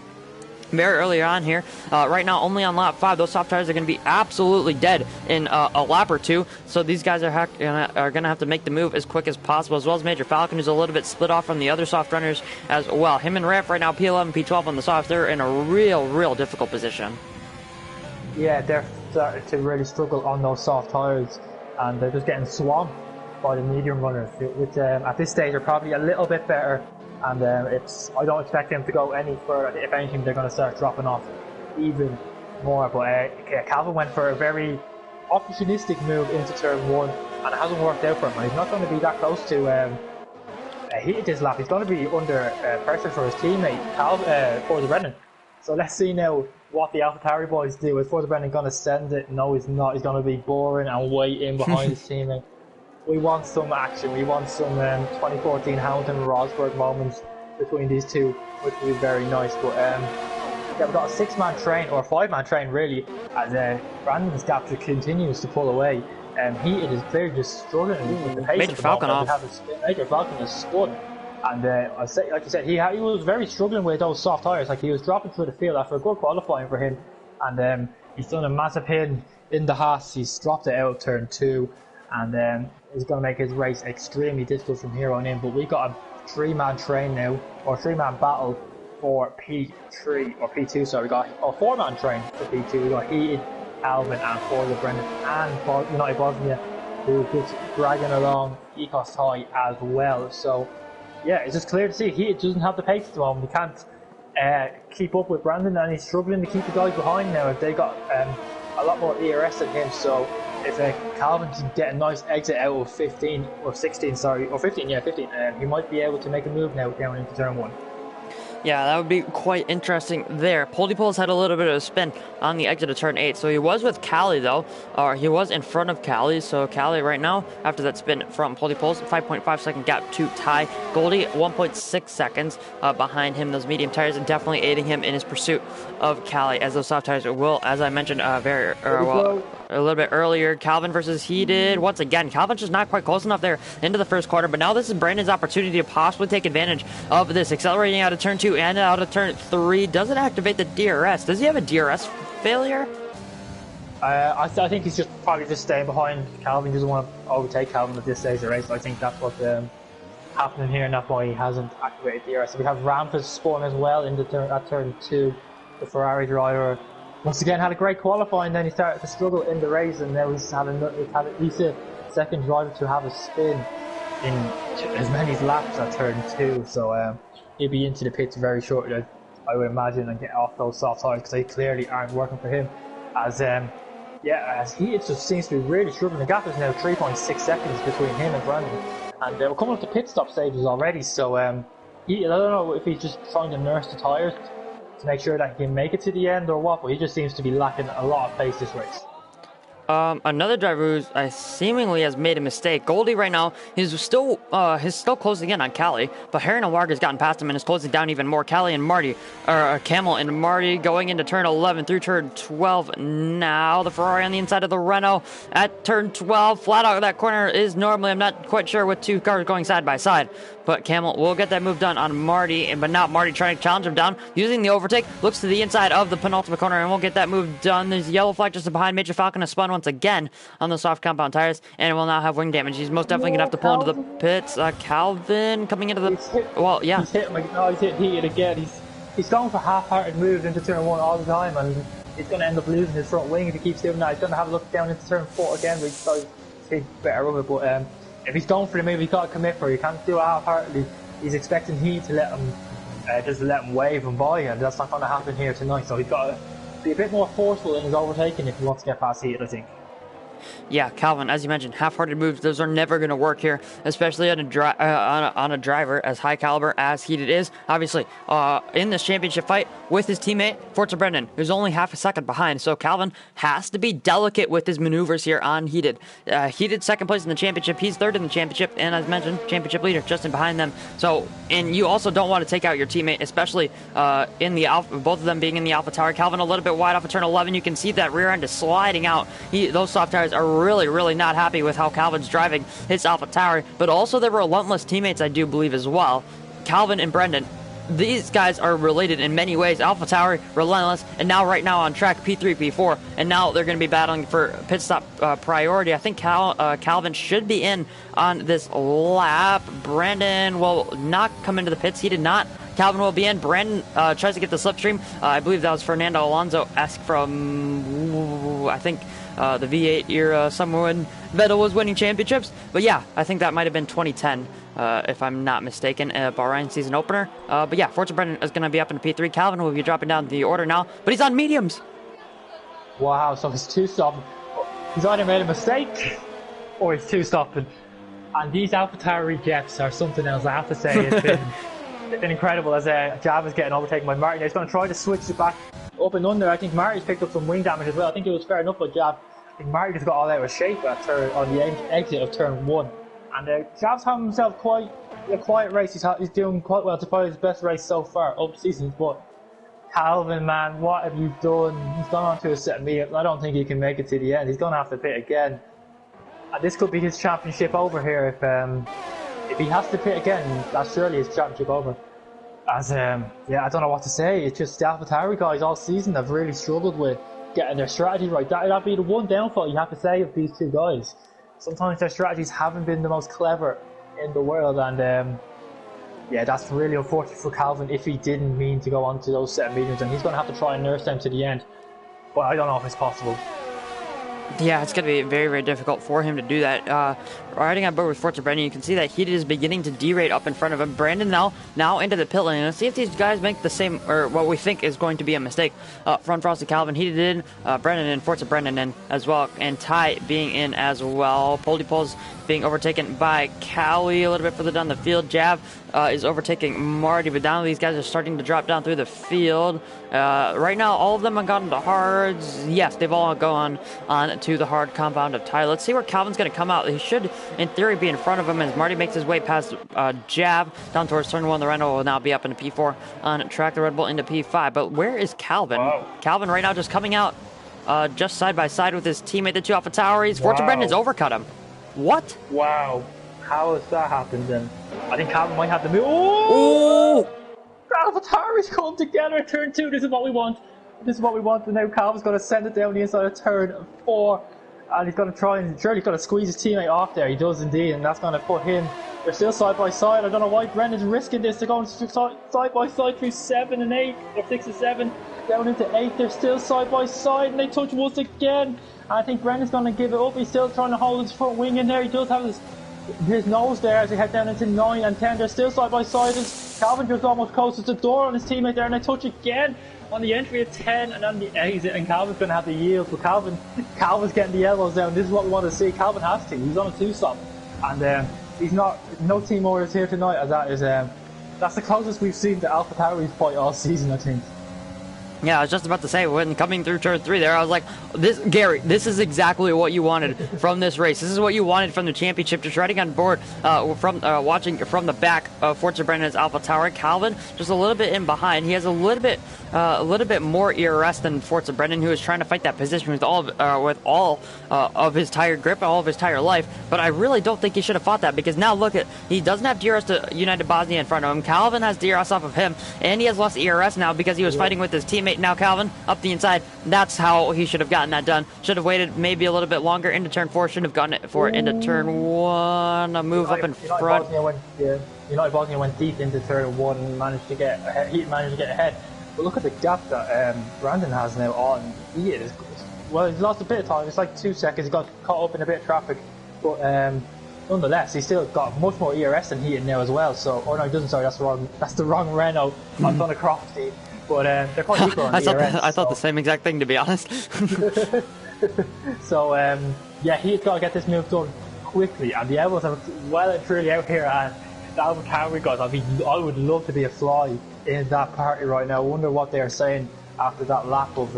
S1: very early on here. Right now, only on lap 5, those soft tires are going to be absolutely dead in a lap or two. So these guys are going to have to make the move as quick as possible, as well as Major Falcon, who's a little bit split off from the other soft runners as well. Him and Raf right now, P11, P12 on the softs. They're in a real difficult position.
S2: Yeah, they're starting to really struggle on those soft tires, and they're just getting swamped by the medium runners, which at this stage are probably a little bit better. And I don't expect them to go any further. If anything, they're going to start dropping off even more. But Calvin went for a very opportunistic move into turn 1, and it hasn't worked out for him. And he's not going to be that close to heat this lap. He's going to be under pressure for his teammate, Forza Brennan. So let's see now what the AlphaTauri boys do. Is Forza Brennan going to send it? No, he's not. He's going to be boring and waiting behind his teammate. We want some action. We want some 2014 Hamilton and Rosberg moments between these two, which would be very nice. But yeah, we've got a 6-man train, or a 5-man train really, as Brandon's gap continues to pull away. He is clearly just struggling with the pace.
S1: Major Falcon off.
S2: Major Falcon is spun. And like you said, he was very struggling with those soft tyres. Like, he was dropping through the field after a good qualifying for him. And he's done a massive hit in the Haas. He's dropped it out of turn 2. And is going to make his race extremely difficult from here on in. But we got a 3-man train now, or 3-man battle for P3 or P2. So we got a 4-man train for P2. We got Heated, Alvin, and Forza Brendan, and United Bosnia, who is dragging along Ecos High as well. So yeah, it's just clear to see Heated doesn't have the pace at the moment. He can't keep up with Brandon, and he's struggling to keep the guys behind now. They got a lot more ERS than him, so if Calvin can get a nice exit out of 15 or 16, sorry, or 15, yeah, 15, he might be able to make a move now down into turn 1.
S1: Yeah, that would be quite interesting there. Poldypoles had a little bit of a spin on the exit of turn 8. So he was with Callie, though. Or he was in front of Callie. So Callie right now, after that spin from Poldypoles, 5.5 second gap to tie. Goldie, 1.6 seconds behind him. Those medium tires are definitely aiding him in his pursuit of Callie, as those soft tires will, as I mentioned, a little bit earlier. Calvin versus Heated. Once again, Calvin's just not quite close enough there into the first quarter. But now this is Brandon's opportunity to possibly take advantage of this. Accelerating out of turn 2 and out of turn 3. Doesn't activate the DRS. Does he have a DRS failure?
S2: I think he's probably just staying behind Calvin. He doesn't want to overtake Calvin at this stage of the race. So I think that's what's happening here, and that's why he hasn't activated DRS. So we have Rampus spawn as well in at turn 2. The Ferrari driver once again had a great qualifying, then he started to struggle in the race, and now he's had at least a second driver to have a spin in as many laps at turn 2. So he'll be into the pits very shortly, I would imagine, and get off those soft tires, because they clearly aren't working for him. As he just seems to be really struggling. The gap is now 3.6 seconds between him and Brandon, and we're coming up to pit stop stages already. So I don't know if he's just trying to nurse the tires to make sure that he can make it to the end or what, but he just seems to be lacking a lot of pace this race.
S1: Another driver who seemingly has made a mistake. Goldie right now is still closing in on Callie, but Heron and Warga's gotten past him and is closing down even more. Callie and Marty, or Camel and Marty, going into turn 11 through turn 12. Now the Ferrari on the inside of the Renault at turn 12. Flat out that corner is normally, I'm not quite sure, with two cars going side by side, but Camel will get that move done on Marty, but now Marty trying to challenge him down using the overtake. Looks to the inside of the penultimate corner and won't get that move done. There's yellow flag just behind. Major Falcon has spun once again on the soft compound tires and will now have wing damage. He's most definitely going to have to pull into the pits. Calvin coming into the... Well, yeah.
S2: He's hit Heated again. He's going for half-hearted moves into turn 1 all the time, and he's going to end up losing his front wing if he keeps doing that. He's going to have a look down into turn 4 again, but he's got to better of it. But if he's going for the move, he's got to commit for it. He can't do it half-heartedly. He's expecting Heat to let him wave him by, and that's not going to happen here tonight. So he's got to be a bit more forceful in his overtaking if he wants to get past Heat, I think.
S1: Yeah, Calvin, as you mentioned, half-hearted moves, those are never going to work here, especially on a driver as high caliber as Heated is. Obviously, in this championship fight with his teammate, Forza Brendan, who's only half a second behind. So Calvin has to be delicate with his maneuvers here on Heated. Heated second place in the championship. He's third in the championship, and as mentioned, championship leader just in behind them. So, and you also don't want to take out your teammate, especially in the Alpha, both of them being in the Alpha Tower. Calvin a little bit wide off of turn 11. You can see that rear end is sliding out. Those soft tires are really not happy with how Calvin's driving his Alpha Tower, but also they're relentless teammates, I do believe, as well. Calvin and Brendan, these guys are related in many ways. AlphaTauri, relentless, and now right now on track P3, P4, and now they're going to be battling for pit stop priority. I think Calvin should be in on this lap. Brandon will not come into the pits. He did not. Calvin will be in. Brandon tries to get the slipstream. I believe that was Fernando Alonso-esque from, I think, the V8 era, somewhere when Vettel was winning championships. But yeah, I think that might have been 2010, if I'm not mistaken, Bahrain season opener. But yeah, Forza Brendan is going to be up in P3. Calvin will be dropping down the order now, but he's on mediums.
S2: Wow, so he's two stopping. He's either made a mistake or he's two stopping. And these AlphaTauri gaps are something else, I have to say. It's been incredible as Jav is getting overtaken by Martin. He's going to try to switch it back up and under. I think Martin's picked up some wing damage as well. I think it was fair enough by Jav. I think Martin just got all out of shape on the exit of turn 1. And Jav's having himself quite a quiet race. He's doing quite well. It's probably his best race so far of the season. But Calvin, man, what have you done? He's gone on to a set of mediums. I don't think he can make it to the end. He's going to have to pit again. And this could be his championship over here if he has to pit again. That's surely his championship over. As yeah, I don't know what to say. It's just the AlphaTauri guys all season have really struggled with getting their strategy right. That'd be the one downfall you have to say of these two guys. Sometimes their strategies haven't been the most clever in the world, and yeah, that's really unfortunate for Calvin if he didn't mean to go on to those set of mediums, and he's going to have to try and nurse them to the end. But I don't know if it's possible.
S1: Yeah, it's going to be very, very difficult for him to do that. Riding on board with Forza Brandon, you can see that he is beginning to derate up in front of him. Brandon now into the pit lane. Let's see if these guys make the same, or what we think is going to be a mistake. Front Frosty Calvin heated in, Brandon in, Forza Brandon in as well, and Ty being in as well. Poldy Poles being overtaken by Cowie a little bit further down the field. Jav is overtaking Marty, but now these guys are starting to drop down through the field. Right now, all of them have gone to hards. Yes, they've all gone on to the hard compound of Ty. Let's see where Calvin's going to come out. He should, in theory, be in front of him as Marty makes his way past Jav down towards turn 1. The Renault will now be up into P4 on track. The Red Bull into P5. But where is Calvin? Wow. Calvin right now just coming out just side by side with his teammate, the two AlphaTauris. Wow. Fortune Brendan's overcut him. What?
S2: Wow. How has that happened then? I think Calvin might have the move. Oh! AlphaTauri's come together at turn 2. This is what we want. This is what we want. And now Calvin's going to send it down the inside of turn 4. And he's going to try and surely going to squeeze his teammate off there. He does indeed. And that's going to put him. They're still side by side. I don't know why Brendan's risking this. They're going side by side through 7 and 8. Or 6 and 7. Down into 8. They're still side by side. And they touch once again. I think Brendan's going to give it up. He's still trying to hold his front wing in there. He does have his nose there as they head down into 9 and 10. They're still side by side. Calvin just almost closes the door on his teammate there, and they touch again on the entry of 10 and on the exit. And Calvin's going to have to yield. But Calvin's getting the elbows down. This is what we want to see. Calvin has to. He's on a 2-stop, and he's not. No team orders here tonight. As that is, that's the closest we've seen to AlphaTauri's fight all season, I think.
S1: Yeah, I was just about to say, when coming through turn 3 there, I was like, Gary, this is exactly what you wanted from this race. This is what you wanted from the championship. Just riding on board, watching from the back of Forza Brandon's AlphaTauri. Calvin just a little bit in behind. He has a little bit more ERS than Forza Brandon, who is trying to fight that position with all of his tire grip, all of his tire life. But I really don't think he should have fought that, because now look at, he doesn't have DRS to United Bosnia in front of him. Calvin has DRS off of him, and he has less ERS now because he was fighting with his teammate. Now Calvin up the inside. That's how he should have gotten that done. Should have waited maybe a little bit longer into turn 4. Shouldn't have gotten it for into turn 1. A move up in front.
S2: United Bosnia went deep into turn 1 and managed to get ahead. But look at the gap that Brandon has now on. He's lost a bit of time. It's like 2 seconds. He got caught up in a bit of traffic, but nonetheless, he's still got much more ERS than Heaton now as well. So, oh no, he doesn't. Sorry, that's wrong. That's the wrong Renault on Donna Crofty. But they're quite equal on ERS.
S1: I thought the same exact thing, to be honest.
S2: So yeah, he's got to get this move done quickly, and the elbows are well and truly out here. And the AlphaTauri guys, I would love to be a fly in that party right now. I wonder what they are saying after that lap of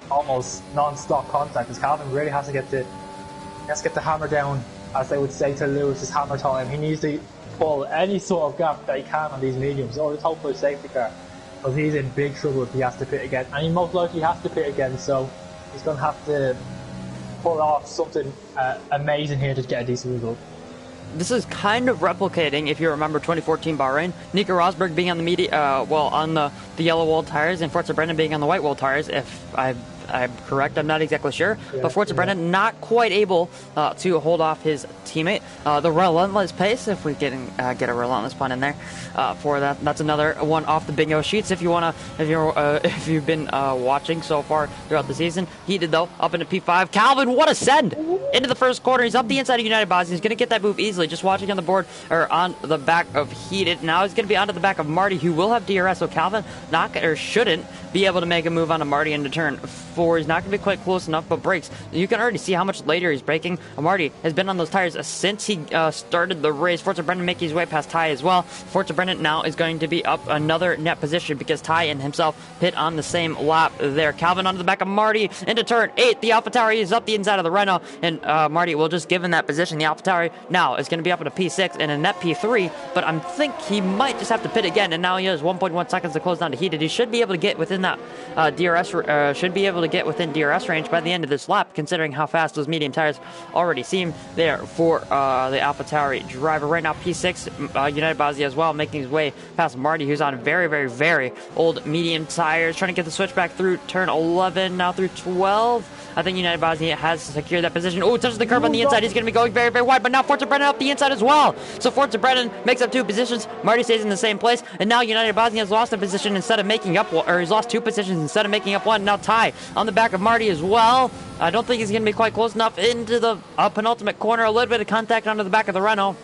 S2: almost non-stop contact. As Calvin really has to get the hammer down, as they would say to Lewis. It's hammer time. He needs to pull any sort of gap that he can on these mediums, or just hope for a safety car, because he's in big trouble if he has to pit again, and he most likely has to pit again. So he's going to have to pull off something amazing here to get a decent result.
S1: this is kind of replicating, if you remember, 2014 Bahrain. Nico Rosberg being on the on the yellow wall tires, and Forza Brennan being on the white wall tires. If I'm correct, I'm not exactly sure. But Forza Brennan not quite able to hold off his teammate. The relentless pace, if we can get a relentless pun in there for that. That's another one off the bingo sheets. If you've been watching so far throughout the season, heated though up into P5. Calvin, what a send into the first corner. He's up the inside of United Bosnia. He's going to get that move easily. Just watching on the board or on the back of heated. Now he's going to be onto the back of Marty, who will have DRS. So Calvin shouldn't be able to make a move onto Marty into turn 4. He's not going to be quite close enough, but brakes. You can already see how much later he's braking. Marty has been on those tires since he started the race. Forza Brennan making his way past Ty as well. Forza Brennan now is going to be up another net position because Ty and himself pit on the same lap there. Calvin onto the back of Marty into turn 8. The AlphaTauri is up the inside of the Renault, and Marty will just give him that position. The AlphaTauri now is going to be up into P6 and a net P3, but I think he might just have to pit again, and now he has 1.1 seconds to close down to heated. He should be able to get within that within DRS range by the end of this lap, considering how fast those medium tires already seem there for the AlphaTauri driver. Right now, P6, United Bosnia as well, making his way past Marty, who's on very, very, very old medium tires, trying to get the switch back through turn 11, now through 12. I think United Bosnia has secured that position. Oh, touches the curb on the inside. He's going to be going very, very wide, but now Forza Brennan up the inside as well. So Forza Brennan makes up 2 positions. Marty stays in the same place, and now United Bosnia has lost a position instead of making up, or he's lost 2 positions instead of making up 1. Now Ty on the back of Marty as well. I don't think he's going to be quite close enough into the penultimate corner. A little bit of contact onto the back of the Renault.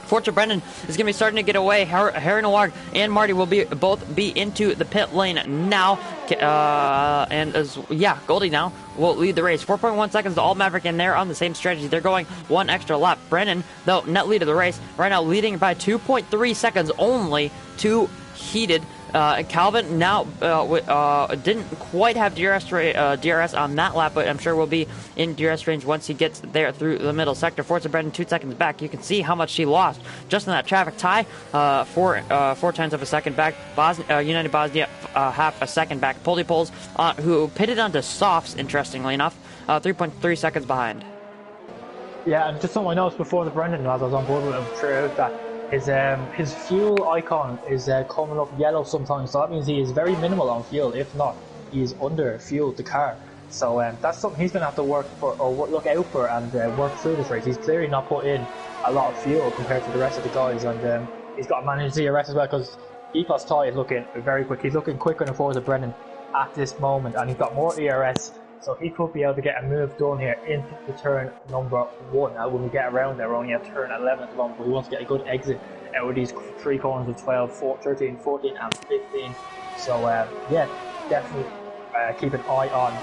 S1: Forza Brennan is going to be starting to get away. Harry Noir and Marty will both be into the pit lane now. Goldie now will lead the race. 4.1 seconds to all Maverick, and they're on the same strategy. They're going 1 extra lap. Brennan, though, net lead of the race, right now leading by 2.3 seconds only to heated. Calvin now didn't quite have DRS on that lap, but I'm sure will be in DRS range once he gets there through the middle sector. Forza Brennan 2 seconds back. You can see how much she lost just in that traffic tie. 4/10 of a second back. United Bosnia half a second back. Poldy Poles, who pitted onto softs, interestingly enough, 3.3 seconds behind.
S2: Yeah, and just something I noticed before the Brendan, as I was on board with him throughout, that his fuel icon is coming up yellow sometimes, so that means he is very minimal on fuel. If not, he's under fueled the car. So that's something he's going to have to look out for and work through this race. He's clearly not put in a lot of fuel compared to the rest of the guys, and he's got to manage DRS as well, because Epos Ty is looking very quick. He's looking quicker than Forza Brennan at this moment, and he's got more ERS, so he could be able to get a move done here into the turn number 1. Now when we get around there, we're only at turn 11 at the moment, but we want to get a good exit out of these 3 corners of 12, 13, 14 and 15. So yeah, definitely keep an eye on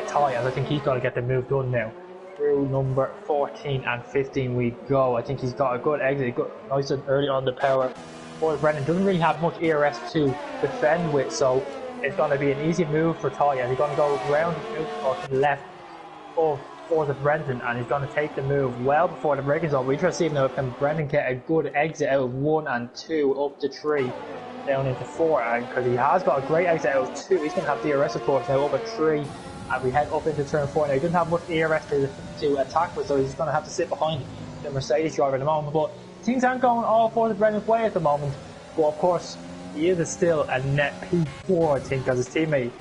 S2: Ty, as I think he's got to get the move done now. Through number 14 and 15 we go. I think he's got a good exit, nice and early on the power. Forza Brennan doesn't really have much ERS to defend with, so it's going to be an easy move for Ty, and he's going to go round or to the left of Forza Brendan, and he's going to take the move well before the break is over. We try to see now if Brendan get a good exit out of 1 and 2 up to 3 down into 4, and because he has got a great exit out of 2, he's going to have DRS of course now up at 3, and we head up into turn 4. Now he doesn't have much ERS to attack with, so he's going to have to sit behind the Mercedes driver at the moment, but things aren't going all Forza Brendan's way at the moment. But of course, he is still a net P4, I think, as his teammate.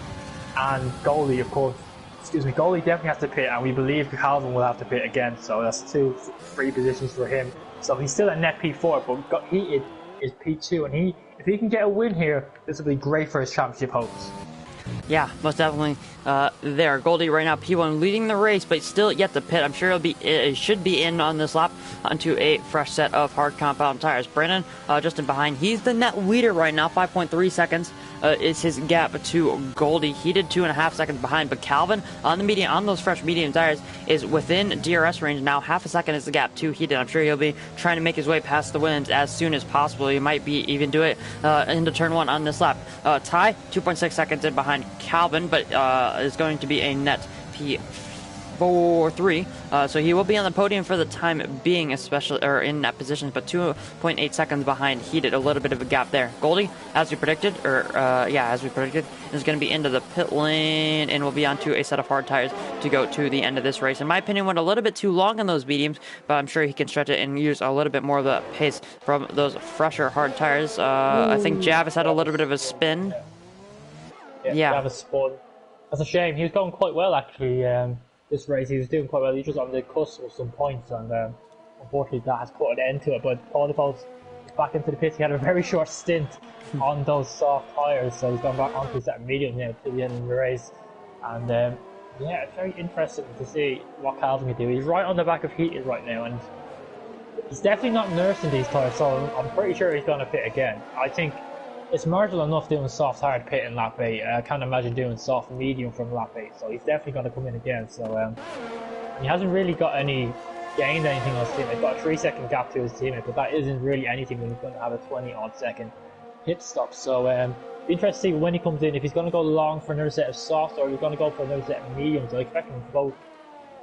S2: And goalie, of course, goalie definitely has to pit, and we believe Calvin will have to pit again, so that's 2 free positions for him. So he's still a net P4, but he is P2, and if he can get a win here, this will be great for his championship hopes.
S1: Yeah, most definitely. There, Goldie right now P1 leading the race, but still yet to pit. I'm sure it should be in on this lap onto a fresh set of hard compound tires. Brennan just in behind. He's the net leader right now. 5.3 seconds is his gap to Goldie. He did 2.5 seconds behind, but Calvin on those fresh medium tires is within DRS range now. Half a second is the gap to Heated. I'm sure he'll be trying to make his way past the wins as soon as possible. He might be even do it into turn 1 on this lap. Ty 2.6 seconds in behind Calvin, but is going to be a net P4 2:04.3. So he will be on the podium for the time being, especially or in that position, but 2.8 seconds behind Heated. A little bit of a gap there. Goldie, as we predicted, is going to be into the pit lane and will be onto a set of hard tires to go to the end of this race. In my opinion, went a little bit too long on those mediums, but I'm sure he can stretch it and use a little bit more of the pace from those fresher hard tires. I think Javis had a little bit of a spin.
S2: Yeah, Javis spun. That's a shame. He was going quite well actually. This race, he was doing quite well. He was just on the cusp of some points, and unfortunately, that has put an end to it. But Paulipo's back into the pits. He had a very short stint on those soft tires, so he's gone back onto his set of medium now to the end of the race. And yeah, it's very interesting to see what Calvin can do. He's right on the back of Heated right now, and he's definitely not nursing these tires, so I'm pretty sure he's going to pit again. I think it's marginal enough doing soft hard pit in lap 8. I can't imagine doing soft medium from lap 8, so he's definitely going to come in again. So he hasn't really got gained anything on his teammate. He's got a 3-second gap to his teammate, but that isn't really anything when he's going to have a 20-odd second pit stop. So be interested to see when he comes in, if he's going to go long for another set of soft or if he's going to go for another set of mediums. I expect him to go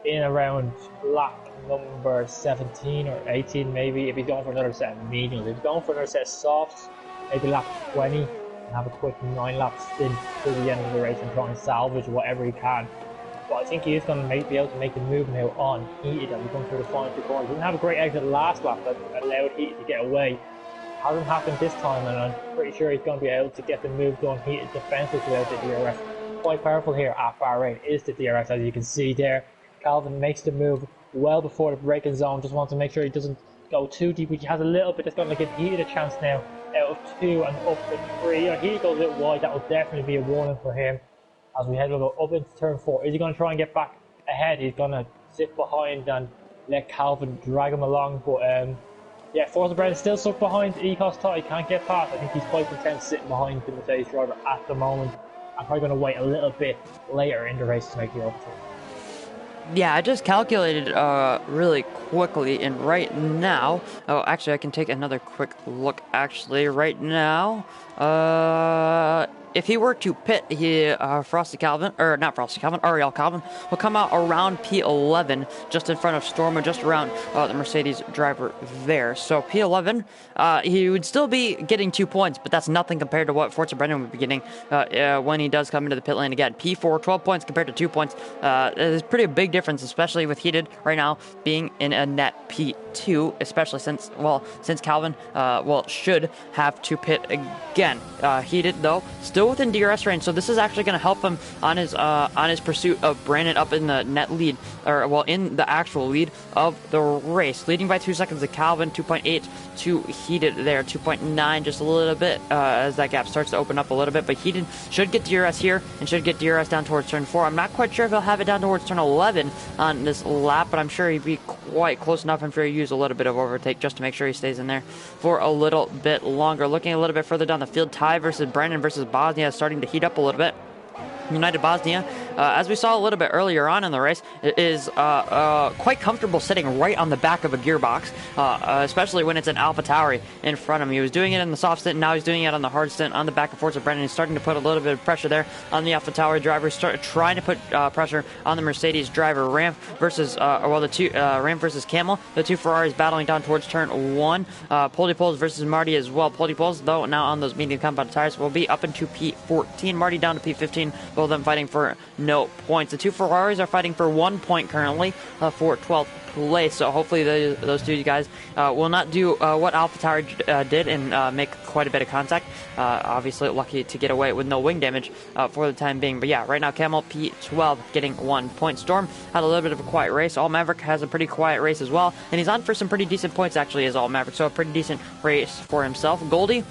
S2: in around lap number 17 or 18 maybe, if he's going for another set of mediums. If he's going for another set of softs, maybe lap 20, and have a quick 9-lap stint to the end of the race and try and salvage whatever he can. But I think he is going to be able to make the move now on Heated as we come through the final 2 corners. He didn't have a great exit last lap that allowed Heated to get away. Hasn't happened this time, and I'm pretty sure he's going to be able to get the move done Heated defensively without the DRS. Quite powerful here at Bahrain is the DRS, as you can see there. Calvin makes the move well before the braking zone, just wants to make sure he doesn't go too deep, which he has a little bit. That's going to give Heated a chance now out of 2 and up to 3. Heated goes a bit wide, that will definitely be a warning for him as we head up into turn 4. Is he going to try and get back ahead? He's going to sit behind and let Calvin drag him along, but yeah, Forza Brennan still stuck behind Ecos Todd. He can't get past. I think he's quite content sitting behind the Mercedes driver at the moment. I'm probably going to wait a little bit later in the race to make the overtake.
S1: Yeah, I just calculated really quickly, and right now, oh, actually, I can take another quick look. Actually, right now, if he were to pit, Ariel Calvin will come out around P11, just in front of Storm, just around the Mercedes driver there. So P11, he would still be getting 2 points, but that's nothing compared to what Forza Brennan would be getting when he does come into the pit lane again. P4, 12 points compared to 2 points. It's pretty big difference, especially with Heated right now being in a net P2, especially since Calvin should have to pit again. Heated though still within DRS range, so this is actually going to help him on his pursuit of Brandon up in the net lead, in the actual lead of the race, leading by 2 seconds to Calvin, 2.8 to Heated there, 2.9, just a little bit as that gap starts to open up a little bit. But Heated should get DRS here and should get DRS down towards turn 4. I'm not quite sure if he'll have it down towards turn 11 on this lap, but I'm sure he'd be quite close enough. I'm sure he'd use a little bit of overtake just to make sure he stays in there for a little bit longer. Looking a little bit further down the field, Ty versus Brandon versus Bosnia is starting to heat up a little bit. United Bosnia, as we saw a little bit earlier on in the race, is quite comfortable sitting right on the back of a gearbox, especially when it's an AlphaTauri in front of him. He was doing it in the soft stint, and now he's doing it on the hard stint on the back of Forza Brennan. He's starting to put a little bit of pressure there on the AlphaTauri driver, trying to put pressure on the Mercedes driver. Ram versus Camel, the two Ferraris battling down towards turn 1. Poles versus Marty as well. Poles, though, now on those medium compound tires, will be up into P14. Marty down to P15. Both of them fighting for no points. The two Ferraris are fighting for 1 point currently for 12th place. So hopefully those two guys will not do what AlphaTauri did and make quite a bit of contact. Obviously lucky to get away with no wing damage for the time being. But yeah, right now Camel P12 getting 1 point. Storm had a little bit of a quiet race. All Maverick has a pretty quiet race as well, and he's on for some pretty decent points actually as All Maverick. So a pretty decent race for himself. Goldie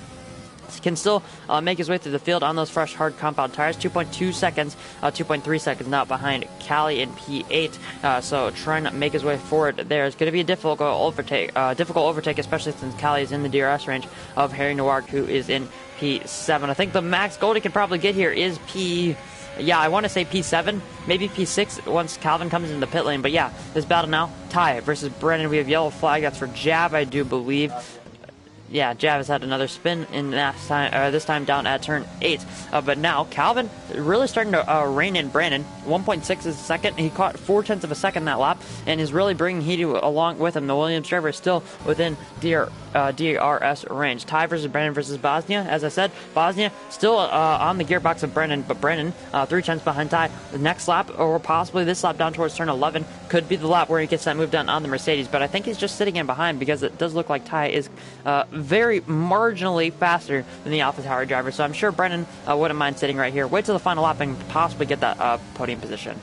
S1: can still make his way through the field on those fresh hard compound tires. 2.2 seconds, 2.3 seconds now behind Cali in P8. So trying to make his way forward there is going to be a difficult overtake, especially since Cali is in the DRS range of Harry Noir, who is in P7. I think the max Goldie can probably get here is I want to say P7, maybe P6 once Calvin comes in the pit lane. But yeah, this battle now, Ty versus Brennan. We have yellow flag. That's for Jab, I do believe. yeah, Javis had another spin in this time down at turn 8. But now Calvin really starting to rein in Brandon. 1.6 is a second. He caught 0.4 of a second that lap and is really bringing Heat along with him. The Williams driver is still within DRS range. Ty versus Brandon versus Bosnia. As I said, Bosnia still on the gearbox of Brandon, but Brandon 0.3 behind Ty. The next lap, or possibly this lap down towards turn 11, could be the lap where he gets that move done on the Mercedes. But I think he's just sitting in behind because it does look like Ty is very marginally faster than the AlphaTauri driver. So I'm sure Brennan wouldn't mind sitting right here. Wait till the final lap and possibly get that podium position.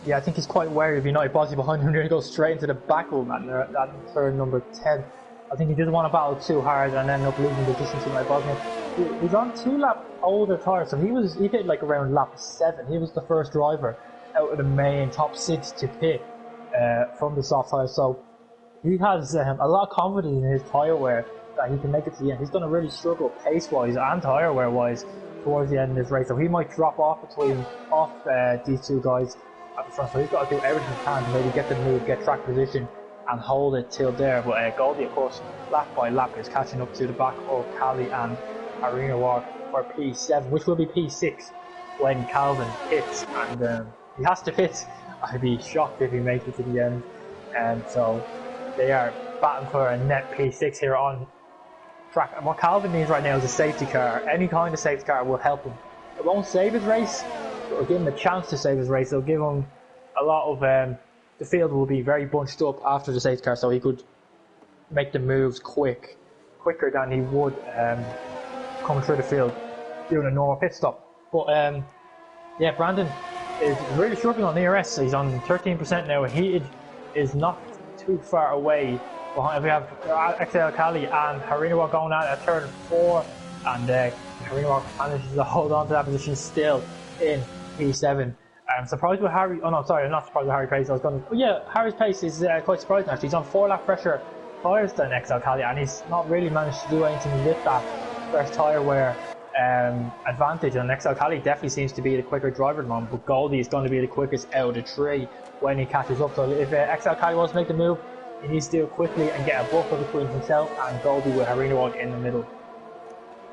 S2: Yeah, I think he's quite wary of United Bosnia behind him. He's going to go straight into the back of him at turn number 10. I think he didn't want to battle too hard and end up losing the distance to United Bosnia. He's on 2 lap older tyres, so he hit like around lap 7. He was the first driver out of the main top 6 to pit from the soft tyres. So he has a lot of confidence in his tyre wear that he can make it to the end. He's going to really struggle pace-wise and tyre wear-wise towards the end of this race. So he might drop off these two guys at the front. So he's got to do everything he can to maybe get the move, get track position, and hold it till there. But Goldie, of course, lap by lap is catching up to the back of Cali and Arena War for P7, which will be P6 when Calvin hits. And he has to hit. I'd be shocked if he makes it to the end. And so they are batting for a net P6 here on track. And what Calvin needs right now is a safety car. Any kind of safety car will help him. It won't save his race, but it'll give him a chance to save his race. It'll give him a lot of... the field will be very bunched up after the safety car, so he could make the moves quicker than he would coming through the field doing a normal pit stop. But yeah, Brandon is really struggling on ERS. So he's on 13% now. He is not too far away behind. We have XL Cali and Harinawa going out at turn 4, and Harinawa manages to hold on to that position still in P7. I'm surprised with Harry. Oh no, sorry, I'm not surprised with Harry Pace. Harry's pace is quite surprising actually. He's on 4 lap pressure tyres than XL Cali, and he's not really managed to do anything with that fresh tyre wear advantage. And XL Cali definitely seems to be the quicker driver at the moment, but Goldie is going to be the quickest out of the 3 when he catches up. So if XL Cali wants to make the move, he needs to do it quickly and get a buffer between himself and Goldie with Harinawa in the middle.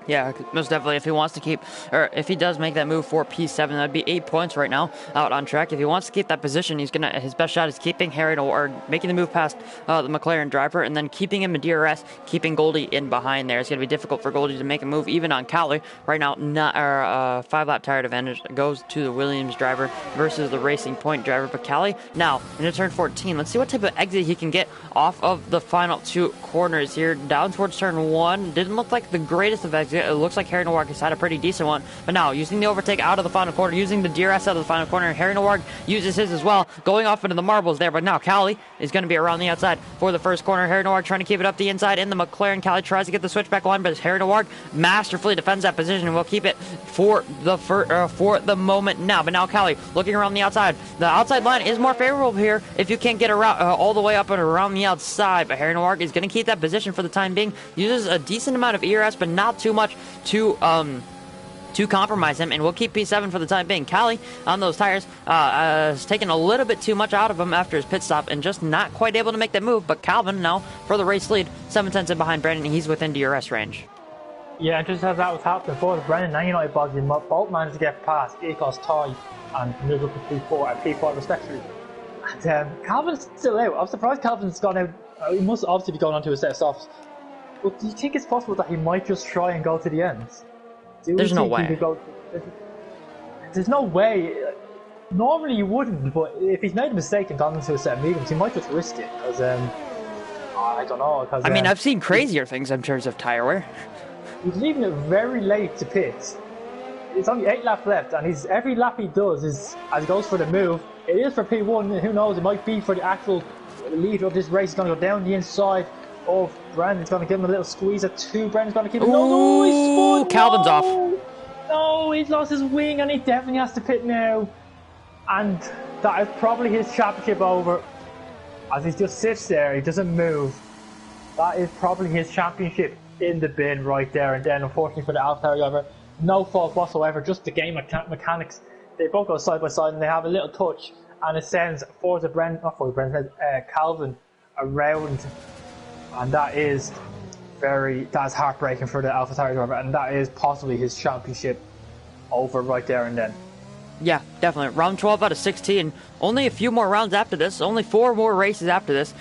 S1: Yeah, most definitely. If he wants to keep, or if he does make that move for P7, that'd be 8 points right now out on track. If he wants to keep that position, his best shot is keeping Harry or making the move past the McLaren driver, and then keeping him in DRS, keeping Goldie in behind there. It's going to be difficult for Goldie to make a move even on Cali right now. 5-lap tire advantage goes to the Williams driver versus the Racing Point driver. But Cali now into turn 14. Let's see what type of exit he can get off of the final 2 corners here. Down towards turn 1, didn't look like the greatest of exit. It looks like Harry Noirg has had a pretty decent one, but now using the overtake out of the final corner, using the DRS out of the final corner, Harry Noirg uses his as well, going off into the marbles there. But now Cali is going to be around the outside for the first corner. Harry Noirg trying to keep it up the inside in the McLaren. Cali tries to get the switchback line, but Harry Noirg masterfully defends that position and will keep it for the moment now. But now Cali looking around the outside. The outside line is more favorable here if you can't get around all the way up and around the outside. But Harry Noirg is going to keep that position for the time being. Uses a decent amount of ERS, but not too much to compromise him, and we'll keep P7 for the time being. Cali on those tires has taken a little bit too much out of him after his pit stop and just not quite able to make that move. But Calvin now for the race lead, 7/10 in behind Brandon. He's within DRS range.
S2: Yeah, just as that was happening for Brandon and United Bosnia, both managed to get past Ecos, Ty and move up to P4 and P5 respectively. And Calvin's still out. I'm surprised Calvin's gone out. He must obviously be going on to a set of softs. But do you think it's possible that he might just try and go to the ends?
S1: There's no way.
S2: There's no way. Normally you wouldn't, but if he's made a mistake and gone into a set of mediums, he might just risk it. Because I don't know. Cause,
S1: I mean, I've seen crazier things in terms of tire wear.
S2: He's leaving it very late to pit. It's only 8 laps left, and every lap he does is as he goes for the move. It is for P1. Who knows? It might be for the actual leader of this race. He's going to go down the inside of Brandon's going to give him a little squeeze at 2. Brandon's going to keep it. No, he's spun.
S1: Calvin's off.
S2: No, he's lost his wing and he definitely has to pit now. And that is probably his championship over. As he just sits there, he doesn't move. That is probably his championship in the bin right there. And then, unfortunately for the AlphaTauri driver, no fault whatsoever, just the game mechanics. They both go side by side and they have a little touch, and it sends Calvin around. And that is that's heartbreaking for the AlphaTauri driver, and that is possibly his championship over right there and then.
S1: Yeah, definitely. Round 12 out of 16. Only a few more rounds after this. Only 4 more races after this.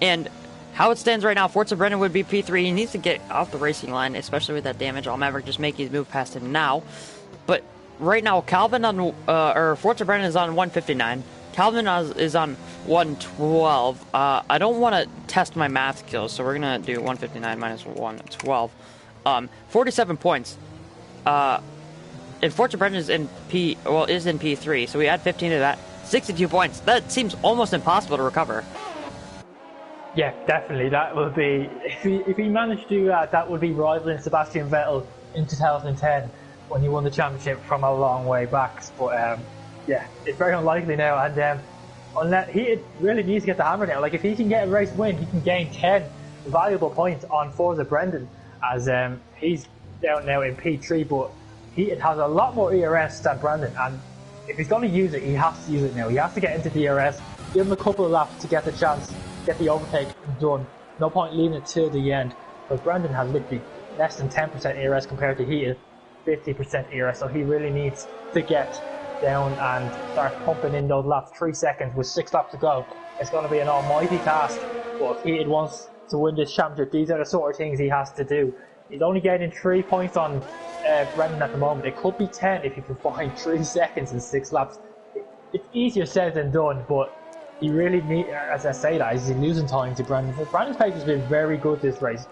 S1: And how it stands right now, Forza Brennan would be P3. He needs to get off the racing line, especially with that damage. All Maverick just make his move past him now. But right now, Calvin or Forza Brennan is on 159. Calvin is on 112. I don't want to test my math skills, so we're gonna do 159 minus 112. 47 points. And Forza Brennan is in P3, so we add 15 to that. 62 points. That seems almost impossible to recover.
S2: Yeah, definitely. That would be if he managed to do that. That would be rivaling Sebastian Vettel in 2010 when he won the championship from a long way back. But yeah, it's very unlikely now. And unless he really needs to get the hammer now. Like if he can get a race win, he can gain 10 valuable points on Forza Brendan, as he's down now in P3, but he has a lot more ERS than Brandon, and if he's going to use it, he has to use it now. He has to get into DRS, give him a couple of laps to get the chance, get the overtake done. No point leaving it till the end, because Brandon has literally less than 10% ERS compared to he is 50% ERS, so he really needs to get down and start pumping in those laps. 3 seconds with 6 laps to go. It's going to be an almighty task, but if he wants to win this championship, these are the sort of things he has to do. He's only getting 3 points on Brendan at the moment. It could be 10 if you can find 3 seconds in 6 laps. It's easier said than done, but he really need, as I say that, he's losing time to Brendan. Brendan's pace has been very good this race.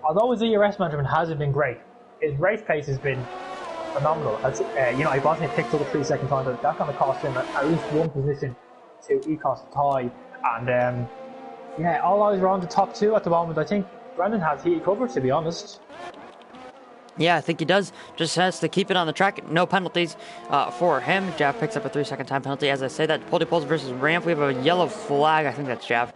S2: Although his ERS management hasn't been great, his race pace has been phenomenal. As, you know, he wasn't picked up a 3 second time, but that's going to cost him at least 1 position to Ecos tie. And yeah, all eyes are on the top 2 at the moment. I think Brendan has heated cover, to be honest.
S1: Yeah, I think he does. Just has to keep it on the track. No penalties for him. Jav picks up a 3 second time penalty. As I say that, Pole Poles versus Ramp. We have a yellow flag. I think that's Jav.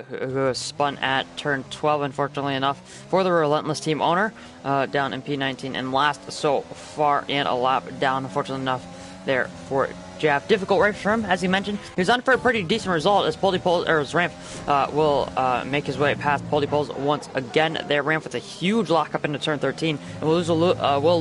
S1: Who spun at turn 12, unfortunately enough, for the Relentless team owner, down in P19 and last so far, and a lap down, unfortunately enough, there for Jav. Difficult race for him, as he mentioned. He was on for a pretty decent result as as Ramp will make his way past Pole Poles once again. There, Ramp with a huge lockup into turn 13, and will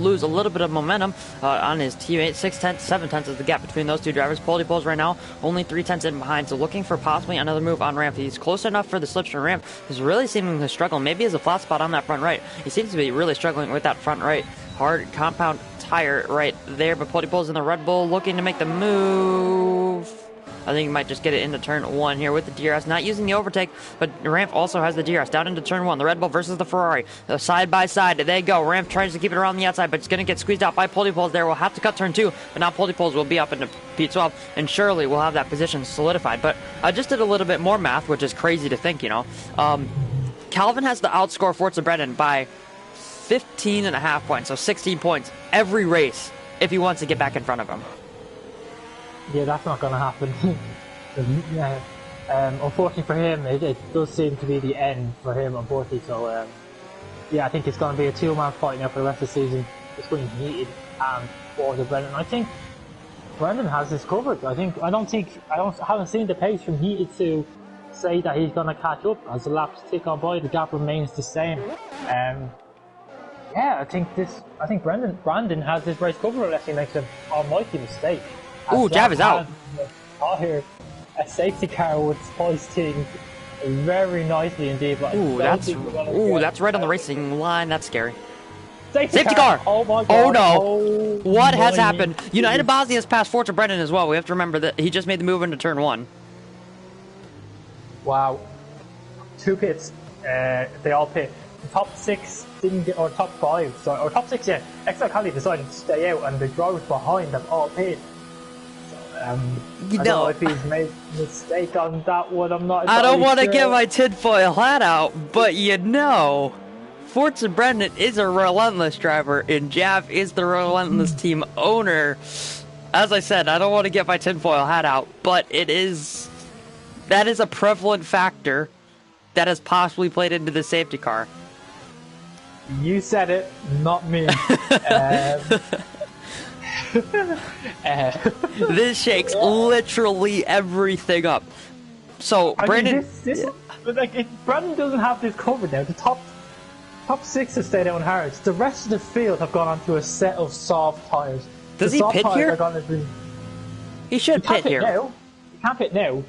S1: lose a little bit of momentum on his teammate. 6/10, 7/10 is the gap between those two drivers. Pole Poles right now only 3/10 in behind, so looking for possibly another move on Ramp. He's close enough for the slipstream. Ramp is really seeming to struggle. Maybe has a flat spot on that front right. He seems to be really struggling with that front right. Hard compound tire right there, but Pole Poles in the Red Bull looking to make the move. I think he might just get it into turn 1 here with the DRS, not using the overtake, but Ramp also has the DRS down into turn 1. The Red Bull versus the Ferrari, side by side. They go. Ramp tries to keep it around the outside, but it's going to get squeezed out by Pole Poles there. We'll have to cut turn 2, but now Pole Poles will be up into P12, and surely we'll have that position solidified. But I just did a little bit more math, which is crazy to think, you know. Calvin has to outscore Forza Brennan by 15.5 points, so 16 points every race if he wants to get back in front of him.
S2: Yeah, that's not going to happen. Yeah. Unfortunately for him, it does seem to be the end for him, unfortunately. So, yeah, I think it's going to be a 2-man fight now for the rest of the season between Heated and Forza Brendan. I think Brendan has this covered. I haven't seen the pace from Heated to say that he's going to catch up as the laps tick on by. The gap remains the same. Yeah, I think Brandon has this race covered unless he makes an almighty mistake.
S1: Ooh, Jav is out.
S2: A safety car would spice things very nicely indeed. But
S1: Ooh, that's right on the racing line. That's scary.
S2: Safety car! Oh my god.
S1: Oh no.
S2: Oh,
S1: what has happened? United Bosnia has passed Forza Brendan as well. We have to remember that he just made the move into turn 1.
S2: Wow. 2 pits. They all pit. The top 6 didn't get, or top 5, sorry, or top 6, yeah. Extra Cali decided to stay out, and the drivers behind them all pitted. So, I don't know if he's made a mistake on that one. I'm not.
S1: I don't want to get my tinfoil hat out, but Forza Brendan is a Relentless driver, and Jav is the Relentless team owner. As I said, I don't want to get my tinfoil hat out, but that is a prevalent factor that has possibly played into the safety car.
S2: You said it, not me.
S1: This shakes literally everything up. So
S2: I mean,
S1: Brandon,
S2: this like Brandon doesn't have this covered now. The top six have stayed out on hards. The rest of the field have gone onto a set of soft tires.
S1: does
S2: The
S1: he
S2: soft
S1: pit
S2: tires
S1: here?
S2: are going to be.
S1: He
S2: You
S1: should
S2: can't
S1: pit
S2: pit
S1: here.
S2: now. You can't pit now.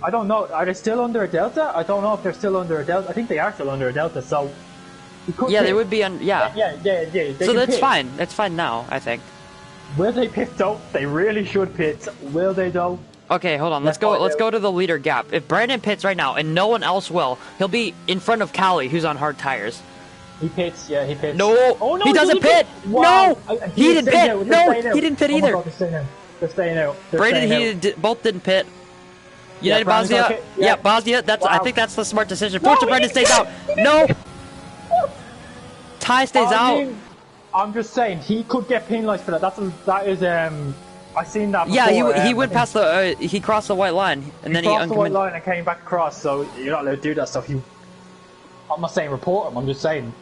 S2: I don't know. Are they still under a delta? I don't know if they're still under a delta. I think they are still under a delta. So. You could
S1: Yeah,
S2: pit.
S1: they would be on. Yeah.
S2: Yeah. They
S1: So
S2: can
S1: that's
S2: pit.
S1: fine. That's fine now, I think.
S2: Will they pit though? They really should pit. Will they though?
S1: Okay, hold on. Let's
S2: Let's find
S1: go. Let's
S2: out.
S1: go to the leader gap. If Brandon pits right now and no one else will, he'll be in front of Callie, who's on hard tires.
S2: He pits. Yeah, he pits.
S1: No,
S2: Oh no,
S1: he doesn't pit.
S2: Wow.
S1: No, he didn't pit. No, he didn't pit
S2: Oh my
S1: either.
S2: God, they're staying out. They're staying out. They're
S1: Brandon,
S2: staying out.
S1: both didn't pit. United
S2: Brandon's
S1: Bosnia.
S2: gonna pit.
S1: Yeah,
S2: Yeah.
S1: Bosnia. That's. I
S2: Wow.
S1: think that's the smart decision.
S2: No,
S1: Forza
S2: he
S1: Brendan
S2: didn't
S1: stays
S2: pit.
S1: out.
S2: He didn't
S1: No,
S2: pit.
S1: Ty stays
S2: I
S1: out.
S2: mean, I'm just saying he could get penalised for that. That is I seen that.
S1: Yeah,
S2: Before,
S1: he went past the. He crossed the white line and then he
S2: crossed the white
S1: uncommitted.
S2: line and came back across. So you're not allowed to do that stuff. I'm not saying report him. I'm just saying.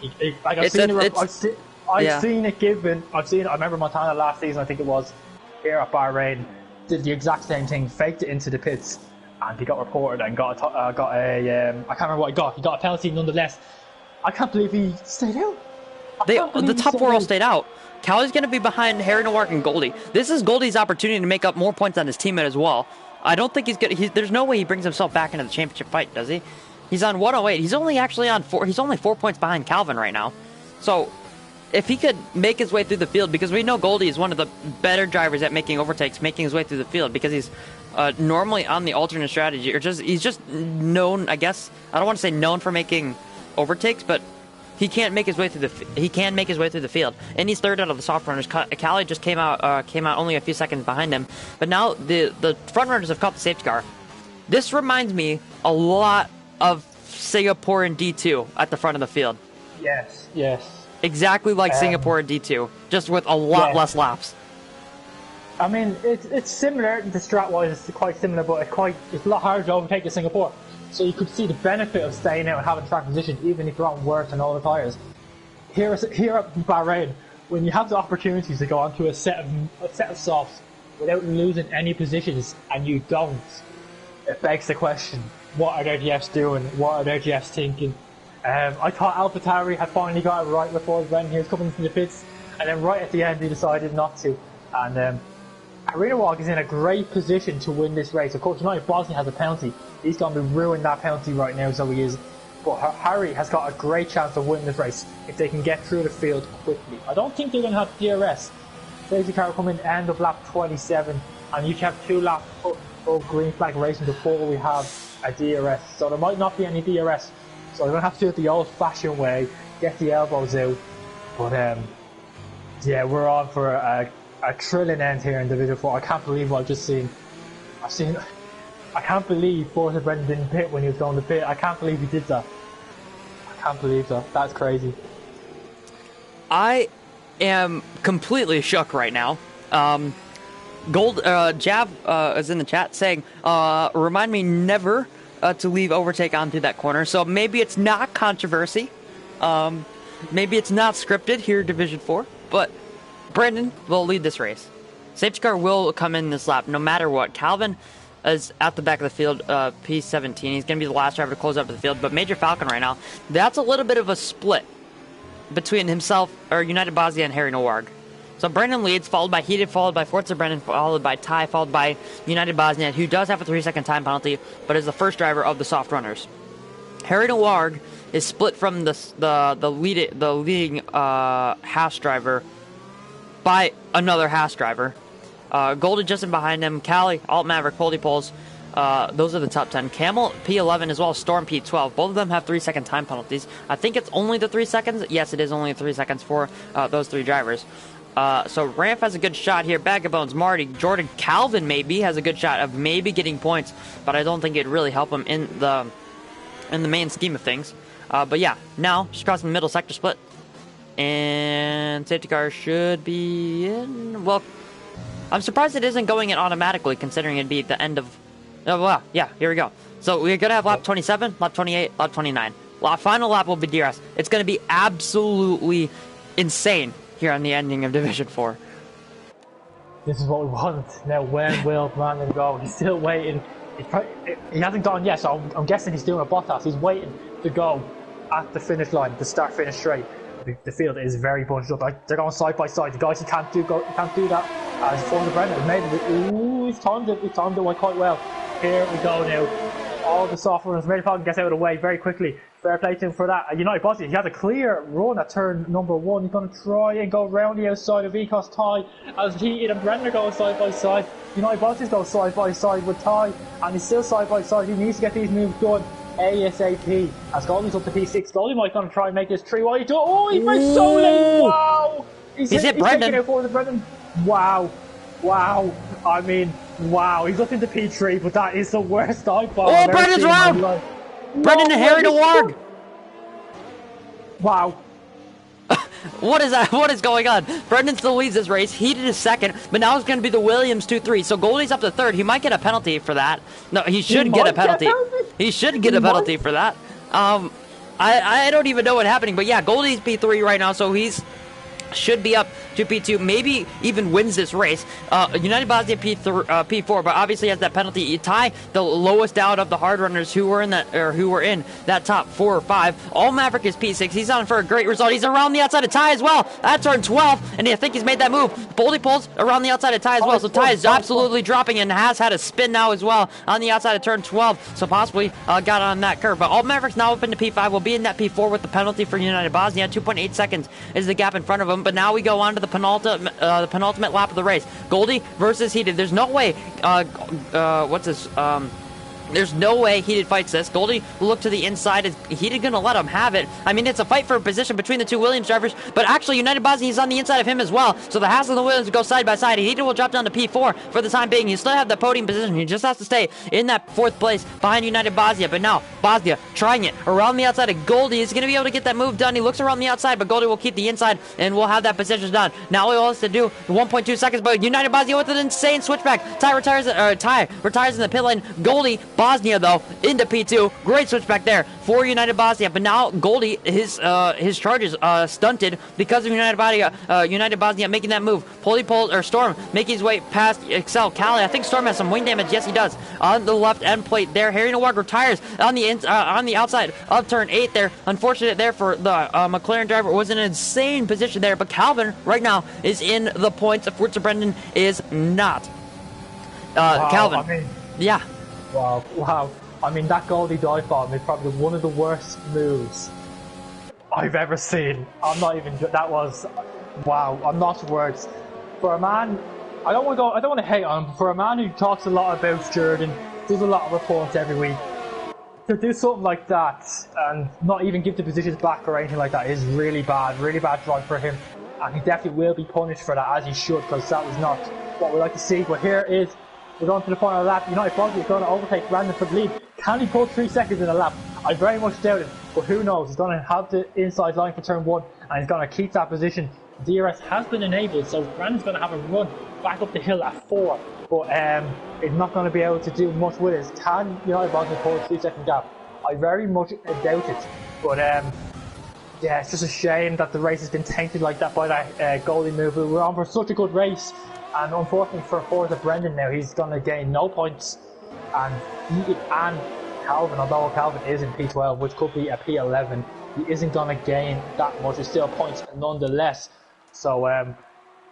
S2: Like I've
S1: It's
S2: seen
S1: a-
S2: it.
S1: it's-
S2: I've
S1: yeah.
S2: seen it given. I remember Montana last season. I think it was here at Bahrain. Did the exact same thing. Faked it into the pits, and he got reported and got a. I can't remember what he got. He got a penalty nonetheless. I can't believe he stayed out.
S1: The top four all stayed out. Callie's going to be behind Harry Nowak and Goldie. This is Goldie's opportunity to make up more points on his teammate as well. I don't think he's good. There's no way he brings himself back into the championship fight, does he? He's on 108. He's only actually on 4. He's only 4 points behind Calvin right now. So if he could make his way through the field, because we know Goldie is one of the better drivers at making overtakes, making his way through the field, because he's normally on the alternate strategy, or he's just known. I guess I don't want to say known for making overtakes, but he can't make his way through the field, and he's third out of the soft runners. Callie just came out only a few seconds behind him, but now the front runners have caught the safety car. This reminds me a lot of Singapore in D2 at the front of the field.
S2: Yes.
S1: Exactly like Singapore in D2, just with a lot less laps.
S2: I mean, it's similar. The strat-wise, it's quite similar, but it's a lot harder to overtake than Singapore. So you could see the benefit of staying out and having track position, even if you're on worse than all the tyres. Here at Bahrain, when you have the opportunities to go onto a set of softs without losing any positions, and you don't, it begs the question: what are their GFs doing? What are their GFs thinking? I thought AlphaTauri had finally got it right before when he was coming into the pits, and then right at the end he decided not to. And Arena Walk is in a great position to win this race. Of course, United Bosnia has a penalty. He's going to be ruining that penalty right now, so he is. But Harry has got a great chance of winning this race if they can get through the field quickly. I don't think they're going to have DRS. Safety car will come in end of lap 27, and you can have 2 laps of green flag racing before we have a DRS. So there might not be any DRS. So they're going to have to do it the old-fashioned way, get the elbows out. But yeah, we're on for a thrilling end here in Division 4. I can't believe what I've just seen. I can't believe Forza Brendan didn't pit when he was going to pit. I can't believe he did that. I can't believe that. That's crazy.
S1: I am completely shook right now. Jav is in the chat saying, remind me never to leave overtake onto that corner. So maybe it's not controversy. Maybe it's not scripted here in Division 4. But Brandon will lead this race. Safety car will come in this lap no matter what. Calvin is at the back of the field, P17. He's going to be the last driver to close up the field. But Major Falcon right now, that's a little bit of a split between himself, or United Bosnia, and Harry Nowak. So Brandon leads, followed by Heated, followed by Forza Brendan, followed by Ty, followed by United Bosnia, who does have a 3-second time penalty, but is the first driver of the soft runners. Harry Nowak is split from the leading Haas driver by another Haas driver. Goldie just in behind him. Callie, Alt Maverick, Poldy Poles. Those are the top 10. Camel, P11, as well as Storm, P12. Both of them have 3-second time penalties. I think it's only the 3 seconds. Yes, it is only 3 seconds for those 3 drivers. So Ramp has a good shot here. Bag of Bones, Marty, Jordan, Calvin maybe has a good shot of maybe getting points, but I don't think it'd really help him in the main scheme of things. But yeah, now just crossing the middle sector split. And safety car should be in. Well, I'm surprised it isn't going in automatically, considering it'd be at the end of. Oh, wow. Yeah, here we go. So we're going to have lap 27, lap 28, lap 29. Final lap will be DRS. It's going to be absolutely insane here on the ending of Division 4.
S2: This is what we want. Now, when will Brandon go? He's still waiting. he hasn't gone yet, so I'm guessing he's doing a Bottas. He's waiting to go at the finish line, the start-finish straight. The field is very bunched up. They're going side by side. The guys who can't do that as Formula Brendan has made it. Ooh, he's timed it quite well. Here we go now. All the soft runners. Metropolitan gets out of the way very quickly. Fair play to him for that. United Bosnia, he had a clear run at turn number 1. He's going to try and go round the outside of Ecos Ty as he and Brendan are going side by side. United Bosnia goes side by side with Ty, and he's still side by side. He needs to get these moves done ASAP. As Goldie's up to P6, Goldie might going to try and make this 3 wide. Oh, he went so late! Wow!
S1: He's hit Brendan.
S2: Out for the Brendan. Wow. I mean, wow. He's looking to P3, but that is the worst eyeball.
S1: Oh, Brendan's around! Brendan and Harry to Warg!
S2: Wow.
S1: What is that? What is going on? Brendan still leads this race. He did his second, but now it's going to be the Williams 2-3. So Goldie's up to third. He might get a penalty for that. No, he should get a penalty. He should get a penalty for that. I don't even know what's happening, but yeah, Goldie's P3 right now, so he's should be up to P2, maybe even wins this race. United Bosnia P4, but obviously has that penalty. Ty, the lowest out of the hard runners who were in that top 4 or 5. All Maverick is P6. He's on for a great result. He's around the outside of Ty as well. That turned 12, and I think he's made that move. Boldy pulls around the outside of Ty as well, so Ty is absolutely dropping and has had a spin now as well on the outside of turn 12, so possibly got on that curve. But all Mavericks now up into P5. Will be in that P4 with the penalty for United Bosnia. 2.8 seconds is the gap in front of him. But now we go on to the penultimate lap of the race. Goldie versus Heated. There's no way. There's no way Heated fights this. Goldie will look to the inside. Is Heated going to let him have it? I mean, it's a fight for a position between the two Williams drivers, but actually United Bosnia is on the inside of him as well. So the Haas and the Williams go side by side. Heated will drop down to P4 for the time being. He still have the podium position. He just has to stay in that 4th place behind United Bosnia. But now Bosnia trying it around the outside of Goldie. He's going to be able to get that move done. He looks around the outside, but Goldie will keep the inside and will have that position done. Now all he has to do 1.2 seconds, but United Bosnia with an insane switchback. Ty retires in the pit lane. Goldie, Bosnia though, into P2. Great switchback there for United Bosnia. But now Goldie, his charges stunted because of United Bosnia making that move. Storm making his way past Excel Cali. I think Storm has some wing damage. Yes, he does. On the left end plate there. Harry Nowak retires on the outside of turn 8 there. Unfortunate there for the McLaren driver. It was an insane position there. But Calvin right now is in the points. Forza Brendan is not.
S2: Wow,
S1: Calvin.
S2: I mean,
S1: yeah.
S2: Wow. I mean, that Goldie dive bomb is probably one of the worst moves I've ever seen. That was, wow, I'm not words. For a man, I don't want to hate on him, but for a man who talks a lot about Jordan, does a lot of reports every week, to do something like that and not even give the positions back or anything like that is really bad drive for him. And he definitely will be punished for that, as he should, because that was not what we like to see. But here is, we're going to the final lap. United Bosnia is going to overtake Brandon for the lead. Can he pull 3 seconds in a lap? I very much doubt it, but who knows? He's going to have the inside line for turn 1, and he's going to keep that position. DRS has been enabled, so Brandon's going to have a run back up the hill at 4, but he's not going to be able to do much with it. Can United Bosnia pull a 3 second gap? I very much doubt it, but yeah, it's just a shame that the race has been tainted like that by that goalie move. We were on for such a good race, and unfortunately for Forza Brendan now, he's going to gain no points. And Calvin, although Calvin is in P12, which could be a P11, he isn't going to gain that much. It's still points nonetheless. So,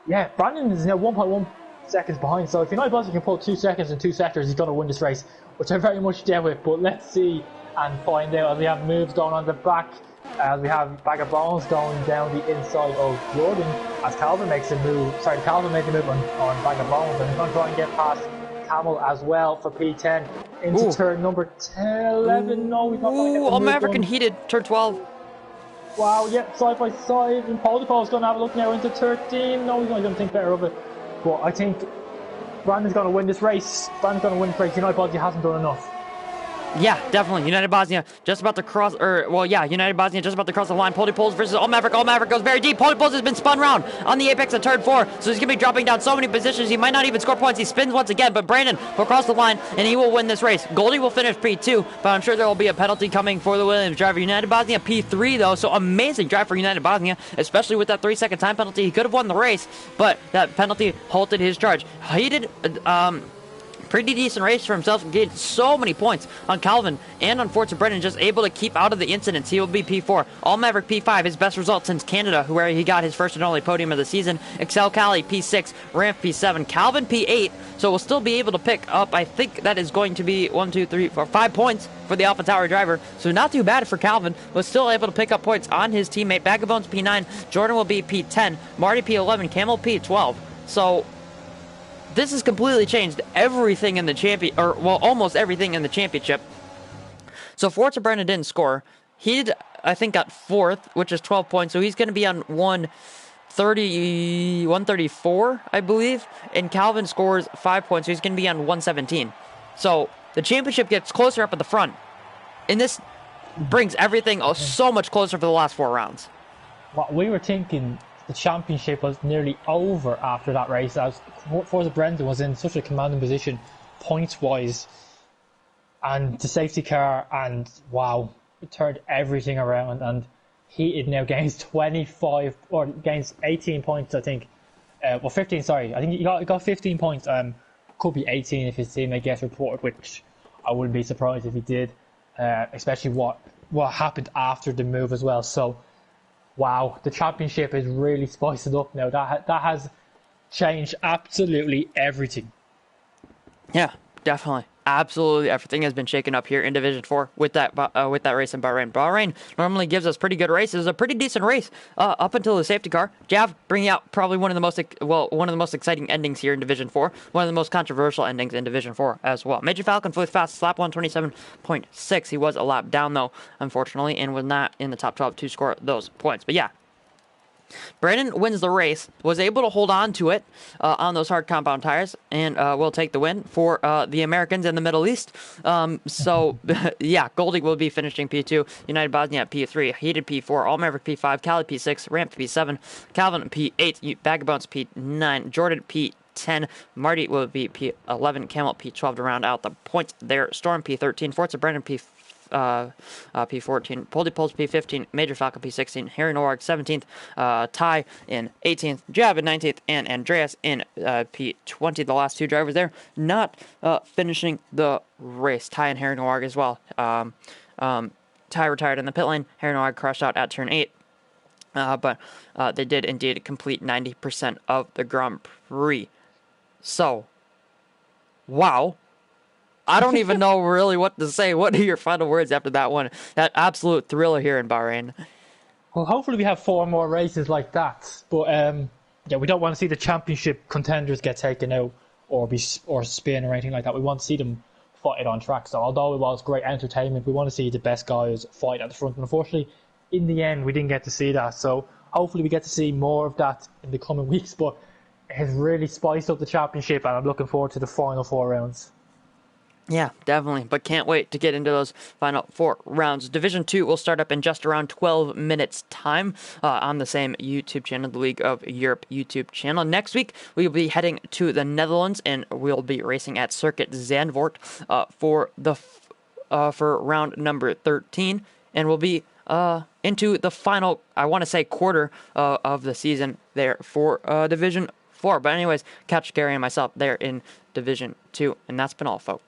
S2: yeah, Brandon is now 1.1 seconds behind. So if United Bosnia can pull 2 seconds in 2 sectors, he's going to win this race, which I very much doubt with. But let's see and find out, as we have moves going on the back. As we have Bag of Bones going down the inside of Jordan, as Calvin makes a move. Sorry, Calvin made the move on Bag of Bones, and he's going to try and get past Camel as well for P10 into turn number 10, 11. No, he's not going to get the
S1: all
S2: move
S1: Maverick
S2: done.
S1: Heated, turn 12.
S2: Wow, yep, side by side, and Paul is going to have a look now into 13. No, he's not going to think better of it. But I think Brandon's going to win this race. United Bosnia hasn't done enough.
S1: Yeah, definitely. United Bosnia just about to cross, United Bosnia just about to cross the line. Poli Poles versus All Maverick. All Maverick goes very deep. Poli Poles has been spun round on the apex of turn 4, so he's going to be dropping down so many positions. He might not even score points. He spins once again, but Brandon will cross the line, and he will win this race. Goldie will finish P2, but I'm sure there will be a penalty coming for the Williams driver. United Bosnia P3, though, so amazing drive for United Bosnia, especially with that 3-second time penalty. He could have won the race, but that penalty halted his charge. He did, pretty decent race for himself and gained so many points on Calvin and on Forza Brennan, just able to keep out of the incidents. He will be P4. All Maverick P5, his best result since Canada, where he got his first and only podium of the season. Excel Cali P6, Ramp P7, Calvin P8. So we'll still be able to pick up, I think that is going to be 1, 2, 3, 4, 5 points for the AlphaTauri driver. So not too bad for Calvin, was still able to pick up points on his teammate. Bag of Bones P9, Jordan will be P10, Marty P11, Camel P12. So this has completely changed everything in the champion, or well, almost everything in the championship. So Forza Brennan didn't score. He did, I think, got 4th, which is 12 points. So he's going to be on 134, I believe. And Calvin scores 5 points, so he's going to be on 117. So the championship gets closer up at the front. And this brings everything so much closer for the last 4 rounds.
S2: What we were thinking, the championship was nearly over after that race, as Forza Brendan was in such a commanding position points-wise, and the safety car, and wow, it turned everything around, and he now gains 25, or gains 18 points, I think. 15, sorry. I think he got 15 points. Could be 18 if his teammate gets reported, which I wouldn't be surprised if he did, especially what happened after the move as well. So, wow, the championship is really spiced it up now. That has changed absolutely everything.
S1: Yeah, definitely. Absolutely everything has been shaken up here in Division 4 with that race in Bahrain. Bahrain normally gives us pretty good races. It was a pretty decent race up until the safety car. Jav bringing out probably one of the most exciting endings here in Division 4. One of the most controversial endings in Division 4 as well. Major Falcon flew fast, lap 127.6. He was a lap down though, unfortunately, and was not in the top 12 to score those points. But yeah, Brandon wins the race, was able to hold on to it on those hard compound tires, and will take the win for the Americans in the Middle East. Yeah, Goldie will be finishing P2, United Bosnia P3, Heated P4, All Maverick P5, Cali P6, Ramp P7, Calvin P8, Vagabonds P9, Jordan P10, Marty will be P11, Camel P12 to round out the points there, Storm P13, Forza Brandon P14, Poldy Poles P15, Major Falcon P16, Harry Norg 17th, Ty in 18th, Jab in 19th, and Andreas in P20. The last 2 drivers there not finishing the race. Ty and Harry Norg as well. Ty retired in the pit lane. Harry Norg crashed out at turn 8. But they did indeed complete 90% of the Grand Prix. So, wow. I don't even know really what to say. What are your final words after that one? That absolute thriller here in Bahrain.
S2: Well, hopefully we have 4 more races like that. But yeah, we don't want to see the championship contenders get taken out or spin or anything like that. We want to see them fight it on track. So although it was great entertainment, we want to see the best guys fight at the front. And unfortunately, in the end, we didn't get to see that. So hopefully we get to see more of that in the coming weeks. But it has really spiced up the championship, and I'm looking forward to the final 4 rounds.
S1: Yeah, definitely, but can't wait to get into those final 4 rounds. Division 2 will start up in just around 12 minutes time on the same YouTube channel, the League of Europe YouTube channel. Next week, we will be heading to the Netherlands, and we'll be racing at Circuit Zandvoort for round number 13, and we'll be into the final, I want to say, quarter of the season there for Division 4. But anyways, catch Gary and myself there in Division 2, and that's been all, folks.